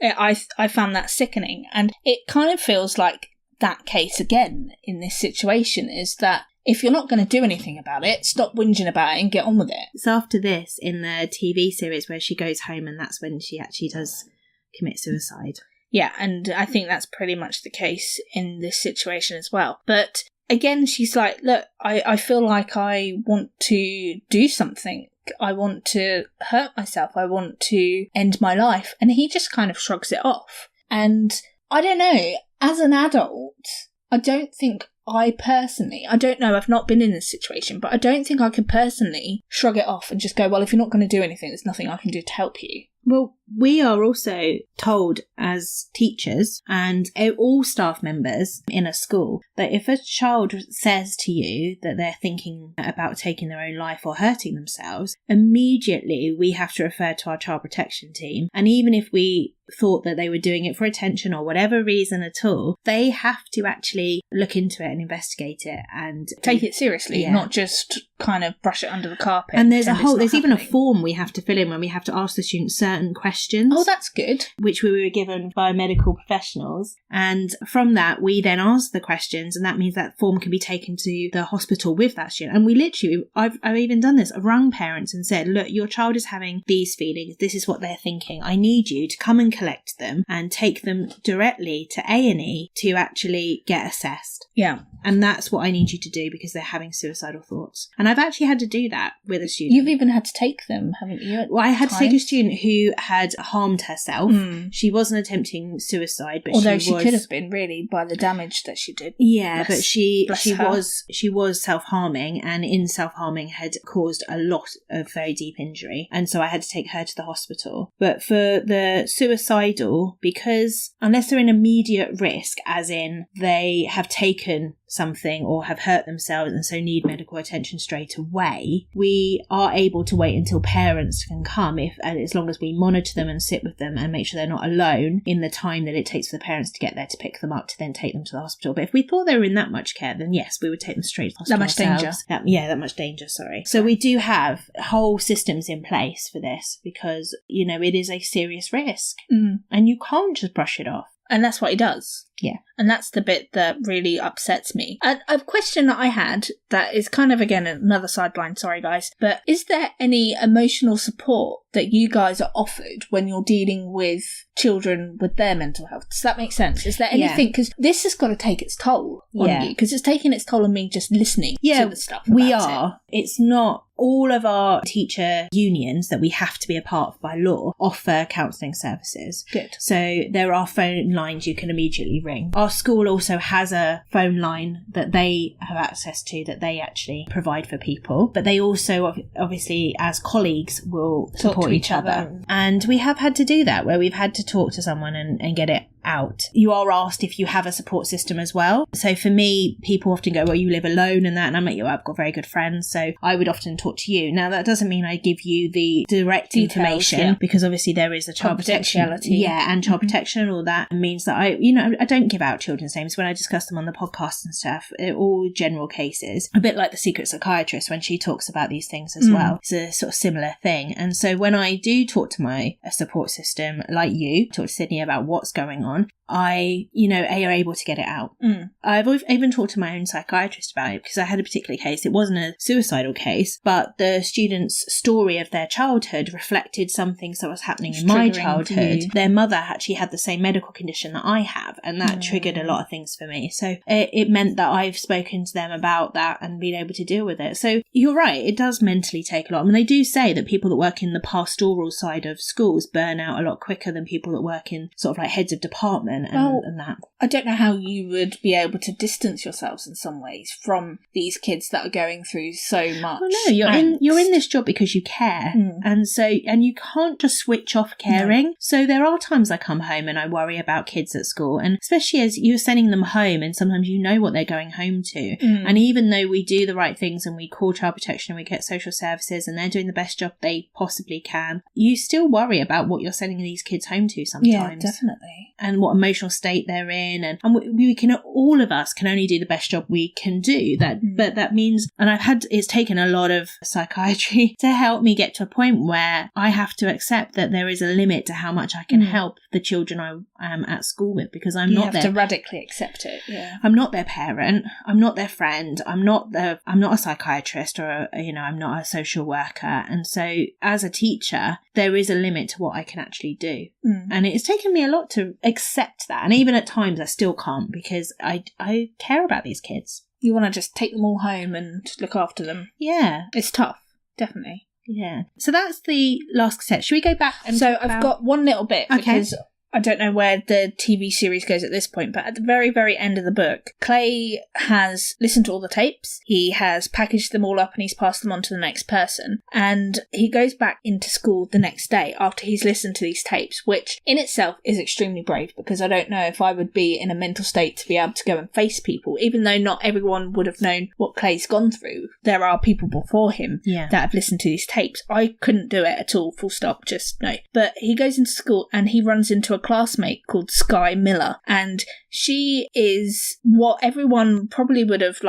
I found that sickening, and it kind of feels like that case again in this situation is that if you're not going to do anything about it, stop whinging about it and get on with it. It's after this in the TV series where she goes home, and that's when she actually does commit suicide. Yeah, and I think that's pretty much the case in this situation as well. But again, she's like, look, I feel like I want to do something. I want to hurt myself. I want to end my life. And he just kind of shrugs it off. And I don't know, as an adult, I don't think I personally, I don't know, I've not been in this situation, but I don't think I could personally shrug it off and just go, well, if you're not going to do anything, there's nothing I can do to help you. Well, we are also told as teachers and all staff members in a school that if a child says to you that they're thinking about taking their own life or hurting themselves, immediately we have to refer to our child protection team. And even if we thought that they were doing it for attention or whatever reason at all, they have to actually look into it and investigate it and take it seriously, not just kind of brush it under the carpet. And there's even a form we have to fill in when we have to ask the students certain questions. Oh, that's good. Which we were given by medical professionals. And from that, we then ask the questions, and that means that form can be taken to the hospital with that student. And we literally, I've even done this, I've rung parents and said, look, your child is having these feelings. This is what they're thinking. I need you to come and collect them and take them directly to A&E to actually get assessed. Yeah. And that's what I need you to do because they're having suicidal thoughts. And I've actually had to do that with a student. You've even had to take them, haven't you? Well, I had to take a student who had harmed herself. She wasn't attempting suicide, but although she could have been, really, by the damage that she did. Yeah, but she was self-harming, and in self-harming had caused a lot of very deep injury. And so I had to take her to the hospital. But for the suicidal, because unless they're in immediate risk, as in they have taken something or have hurt themselves and so need medical attention straight away, we are able to wait until parents can come, and as long as we monitor them and sit with them and make sure they're not alone in the time that it takes for the parents to get there to pick them up to then take them to the hospital. But if we thought they were in that much care, then yes, we would take them straight to the hospital. That much danger. That much danger, sorry. So we do have whole systems in place for this because, it is a serious risk and you can't just brush it off. And that's what he does. Yeah. And that's the bit that really upsets me. A question that I had that is kind of, again, another sideline, sorry guys, but is there any emotional support that you guys are offered when you're dealing with children with their mental health? Does that make sense? Is there anything? Because this has got to take its toll on you, because it's taking its toll on me just listening to the stuff about we are. It's not all of our teacher unions that we have to be a part of by law offer counselling services. Good. So there are phone lines you can immediately ring. Our school also has a phone line that they have access to that they actually provide for people, but they also obviously as colleagues will support each other. And we have had to do that where we've had to talk to someone and get it out. You are asked if you have a support system as well. So for me, people often go, well, you live alone and that, and I'm like, I've got very good friends, so I would often talk to you. Now that doesn't mean I give you the direct information, because obviously there is a child protection and child protection and all that means that I don't give out children's names when I discuss them on the podcast and stuff. All general cases, a bit like the secret psychiatrist when she talks about these things as well. It's a sort of similar thing. And so when I do talk to my support system, like you, talk to Sydney about what's going on, I, are able to get it out. I've even talked to my own psychiatrist about it because I had a particular case. It wasn't a suicidal case, but the student's story of their childhood reflected something that was happening in my childhood. Their mother actually had the same medical condition that I have, and that triggered a lot of things for me. So it meant that I've spoken to them about that and been able to deal with it. So you're right, it does mentally take a lot. I mean, they do say that people that work in the pastoral side of schools burn out a lot quicker than people that work in sort of like heads of department and that. I don't know how you would be able to distance yourselves in some ways from these kids that are going through so much. Well, no, you're in this job because you care, and you can't just switch off caring. No. So there are times I come home and I worry about kids at school, and especially as you're sending them home, and sometimes what they're going home to, and even though we do the right things and we call child protection and we get social services and they're doing the best job they possibly can, you still worry about what you're sending these kids home to sometimes. Yeah, definitely. And what emotional state they're in, and we can, all of us can only do the best job we can do. But that means, and it's taken a lot of psychiatry to help me get to a point where I have to accept that there is a limit to how much I can help the children I am at school with, because you have to radically accept it. Yeah, I'm not their parent, I'm not their friend, I'm not a psychiatrist, or I'm not a social worker, and so as a teacher, there is a limit to what I can actually do, and it's taken me a lot to accept that, and even at times I still can't, because I care about these kids. You want to just take them all home and look after them. Yeah. It's tough, definitely. Yeah. So that's the last cassette. Should we go back and So I've got one little bit, because I don't know where the TV series goes at this point, but at the very, very end of the book, Clay has listened to all the tapes. He has packaged them all up and he's passed them on to the next person. And he goes back into school the next day after he's listened to these tapes, which in itself is extremely brave, because I don't know if I would be in a mental state to be able to go and face people, even though not everyone would have known what Clay's gone through. There are people before him that have listened to these tapes. I couldn't do it at all, full stop, just no. But he goes into school and he runs into a classmate called Sky Miller, and she is what everyone probably would have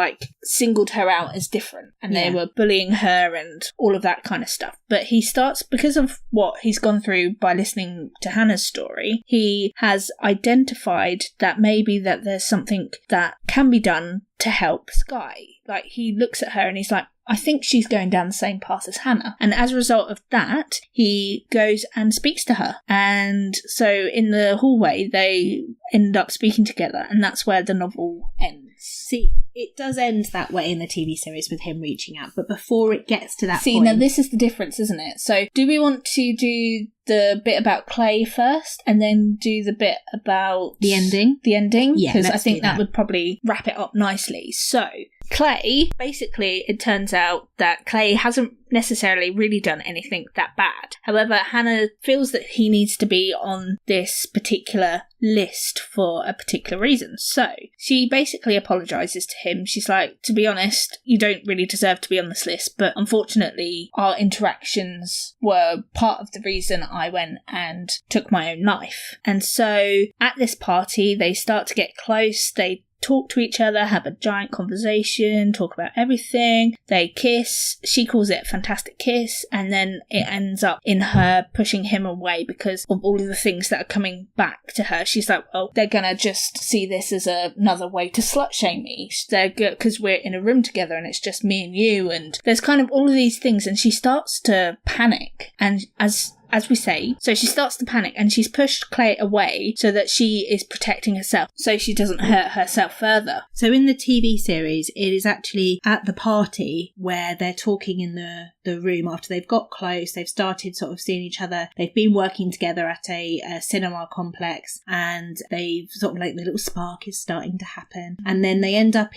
singled her out as different, and they were bullying her and all of that kind of stuff. But he starts, because of what he's gone through by listening to Hannah's story, he has identified that maybe that there's something that can be done to help Sky. He looks at her and he's like, I think she's going down the same path as Hannah. And as a result of that, he goes and speaks to her. And so in the hallway, they end up speaking together, and that's where the novel ends. See, it does end that way in the TV series with him reaching out, but before it gets to that point... now this is the difference, isn't it? So do we want to do the bit about Clay first and then do the bit about... The ending? The ending? Yeah, because I think that would probably wrap it up nicely. So... Clay, basically, it turns out that Clay hasn't necessarily really done anything that bad. However, Hannah feels that he needs to be on this particular list for a particular reason. So she basically apologises to him. She's like, to be honest, you don't really deserve to be on this list, but unfortunately our interactions were part of the reason I went and took my own life. And so at this party, they start to get close. They talk to each other, have a giant conversation, talk about everything. They kiss. She calls it a fantastic kiss, and then it ends up in her pushing him away because of all of the things that are coming back to her. She's like, well, they're gonna just see this as another way to slut shame me. They're good because we're in a room together and it's just me and you, and there's kind of all of these things, and she starts to panic. And as we say, so she starts to panic and she's pushed Clay away so that she is protecting herself so she doesn't hurt herself further. So in the TV series, it is actually at the party where they're talking in the room after they've got close, they've started sort of seeing each other, they've been working together at a cinema complex, and they've sort of the little spark is starting to happen. And then they end up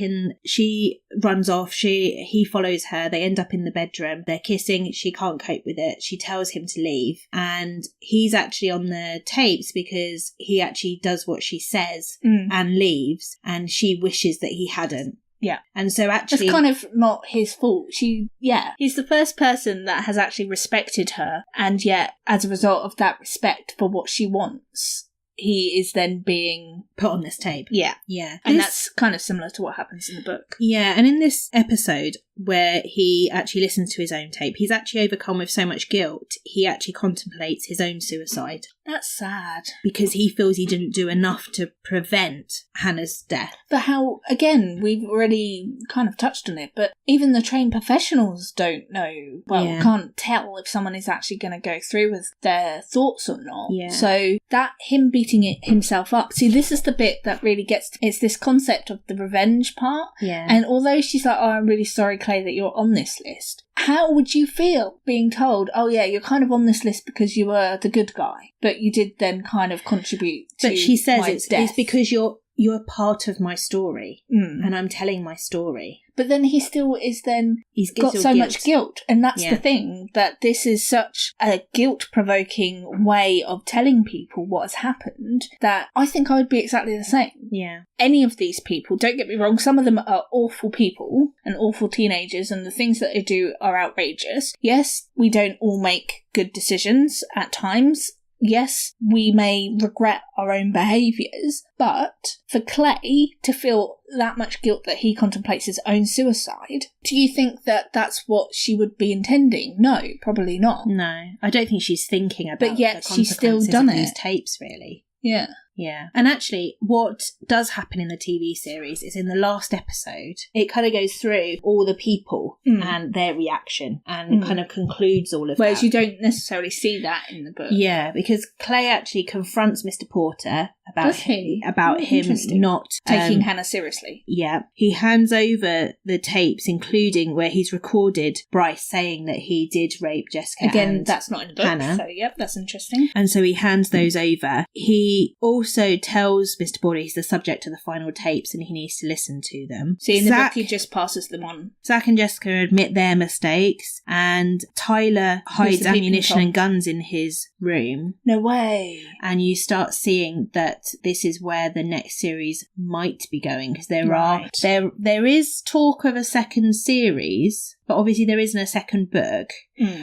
she runs off, he follows her, they end up in the bedroom, they're kissing, she can't cope with it, she tells him to leave. And he's actually on the tapes because he actually does what she says and leaves, and she wishes that he hadn't. Yeah. And so actually... It's kind of not his fault. He's the first person that has actually respected her, and yet, as a result of that respect for what she wants, he is then being put on this tape. Yeah. Yeah. And that's kind of similar to what happens in the book. Yeah, and in this episode where he actually listens to his own tape, he's actually overcome with so much guilt, he actually contemplates his own suicide. That's sad. Because he feels he didn't do enough to prevent Hannah's death. But how, again, we've already kind of touched on it, but even the trained professionals don't know, can't tell if someone is actually going to go through with their thoughts or not. Yeah. So that him beating himself up, see, this is the bit that really gets it's this concept of the revenge part. Yeah. And although she's like, oh, I'm really sorry, Clay, that you're on this list, how would you feel being told, oh yeah, you're kind of on this list because you were the good guy, but you did then kind of contribute to But she says it's because you're part of my story, and I'm telling my story. But then he still is he's got so much guilt. And that's the thing, that this is such a guilt-provoking way of telling people what has happened that I think I would be exactly the same. Yeah. Any of these people, don't get me wrong, some of them are awful people and awful teenagers, and the things that they do are outrageous. Yes, we don't all make good decisions at times. Yes, we may regret our own behaviours, but for Clay to feel that much guilt that he contemplates his own suicide, do you think that that's what she would be intending? No, probably not. No, I don't think she's thinking about but yet the she's still done of it. These tapes, really. Yeah. Yeah. And actually, what does happen in the TV series is in the last episode, it kind of goes through all the people and their reaction and kind of concludes all of Whereas that. you don't necessarily see that in the book. Yeah, because Clay actually confronts Mr. Porter about him not taking Hannah seriously. Yeah. He hands over the tapes, including where he's recorded Bryce saying that he did rape Jessica. Again, that's not in the book, Hannah. So yep, that's interesting. And so he hands those over. He also tells Mr. Border he's the subject of the final tapes and he needs to listen to them. See, in the book, he just passes them on. Zach and Jessica admit their mistakes, and Tyler hides ammunition and guns in his room. No way. And you start seeing that this is where the next series might be going, because there is talk of a second series, but obviously there isn't a second book.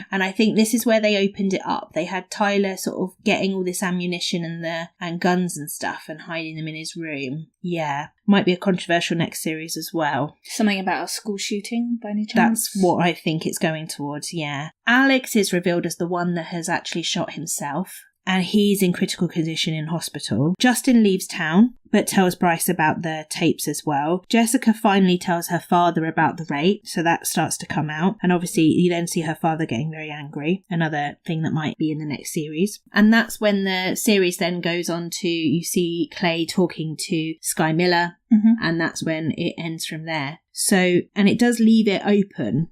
And I think this is where they opened it up. They had Tyler sort of getting all this ammunition and guns and stuff and hiding them in his room. Yeah, might be a controversial next series as well. Something about a school shooting by any chance? That's what I think it's going towards, yeah. Alex is revealed as the one that has actually shot himself, and he's in critical condition in hospital. Justin leaves town, but tells Bryce about the tapes as well. Jessica finally tells her father about the rape, so that starts to come out. And obviously you then see her father getting very angry, another thing that might be in the next series. And that's when the series then goes on to, you see Clay talking to Sky Miller, and that's when it ends from there. So, and it does leave it open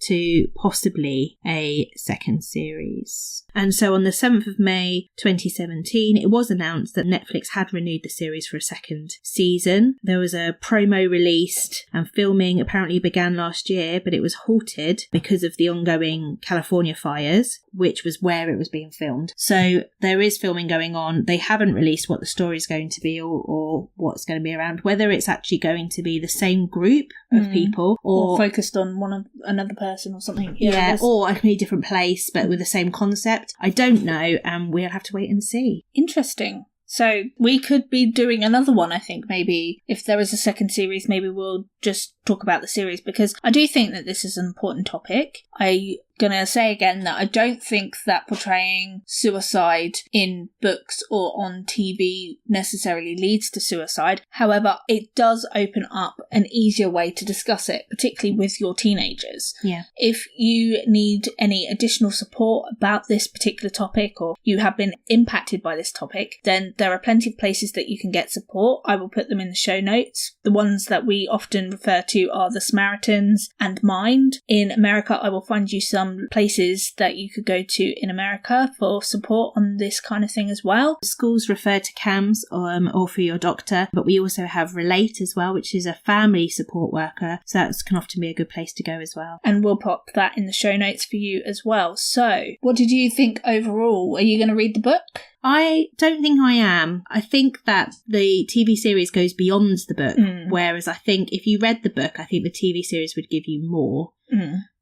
to possibly a second series. And so on the 7th of May 2017, it was announced that Netflix had renewed the series for a second season. There was a promo released, and filming apparently began last year, but it was halted because of the ongoing California fires, which was where it was being filmed. So there is filming going on. They haven't released what the story is going to be or what's going to be around, whether it's actually going to be the same group of people or focused on another person or something. Yeah, or a completely different place but with the same concept. I don't know, and we'll have to wait and see. Interesting. So we could be doing another one, I think. Maybe if there is a second series, maybe we'll just talk about the series, because I do think that this is an important topic. I'm gonna say again that I don't think that portraying suicide in books or on TV necessarily leads to suicide. However, it does open up an easier way to discuss it, particularly with your teenagers. Yeah. If you need any additional support about this particular topic, or you have been impacted by this topic, then there are plenty of places that you can get support. I will put them in the show notes. The ones that we often refer to are the Samaritans and Mind. In America, I will find you some places that you could go to in America for support on this kind of thing as well. Schools refer to CAMS or for your doctor, but we also have Relate as well, which is a family support worker, so that can often be a good place to go as well. And we'll pop that in the show notes for you as well. So, what did you think overall? Are you going to read the book? I don't think I am. I think that the TV series goes beyond the book, whereas I think if you read the book, I think the TV series would give you more.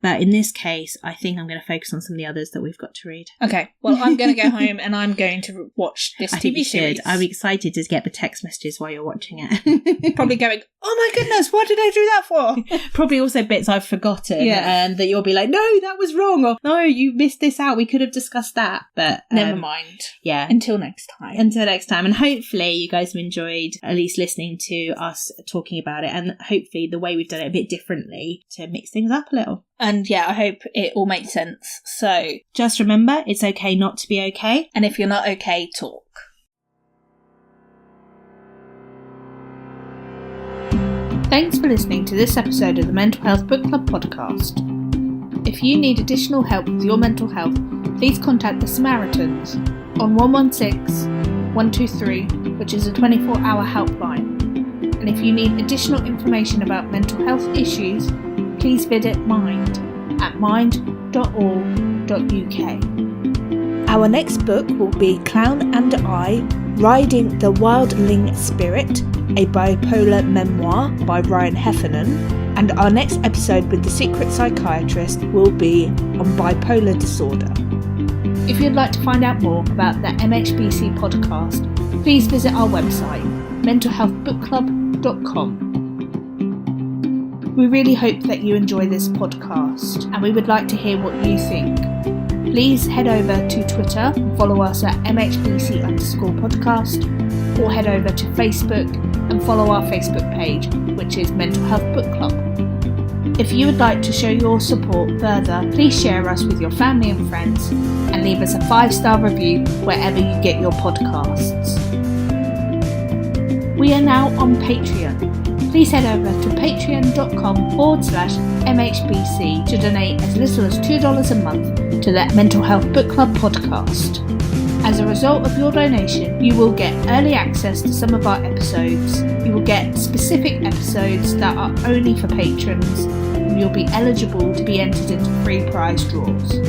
But in this case, I think I'm going to focus on some of the others that we've got to read. Okay, well, I'm going to go home and I'm going to watch this TV series. I'm excited to get the text messages while you're watching it. Probably going, oh my goodness, what did I do that for? Probably also bits I've forgotten, and that you'll be like, no, that was wrong, or no, you missed this out, we could have discussed that. But never mind. Yeah. Until next time. And hopefully you guys have enjoyed at least listening to us talking about it, and hopefully the way we've done it a bit differently to mix things up a little. And yeah, I hope it all makes sense. So just remember, it's okay not to be okay. And if you're not okay, talk. Thanks for listening to this episode of the Mental Health Book Club podcast. If you need additional help with your mental health, please contact the Samaritans on 116-123, which is a 24-hour helpline. And if you need additional information about mental health issues, please visit Mind at mind.org.uk. Our next book will be Clown and I, Riding the Wildling Spirit, a bipolar memoir by Ryan Heffernan, and our next episode with the Secret Psychiatrist will be on bipolar disorder. If you'd like to find out more about the MHBC podcast, please visit our website, mentalhealthbookclub.com. We really hope that you enjoy this podcast, and we would like to hear what you think. Please head over to Twitter, follow us at MHBC_podcast, or head over to Facebook and follow our Facebook page, which is Mental Health Book Club. If you would like to show your support further, please share us with your family and friends, and leave us a 5-star review wherever you get your podcasts. We are now on Patreon. Please head over to patreon.com/MHBC to donate as little as $2 a month to the Mental Health Book Club podcast. As a result of your donation, you will get early access to some of our episodes. You will get specific episodes that are only for patrons, and you'll be eligible to be entered into free prize draws.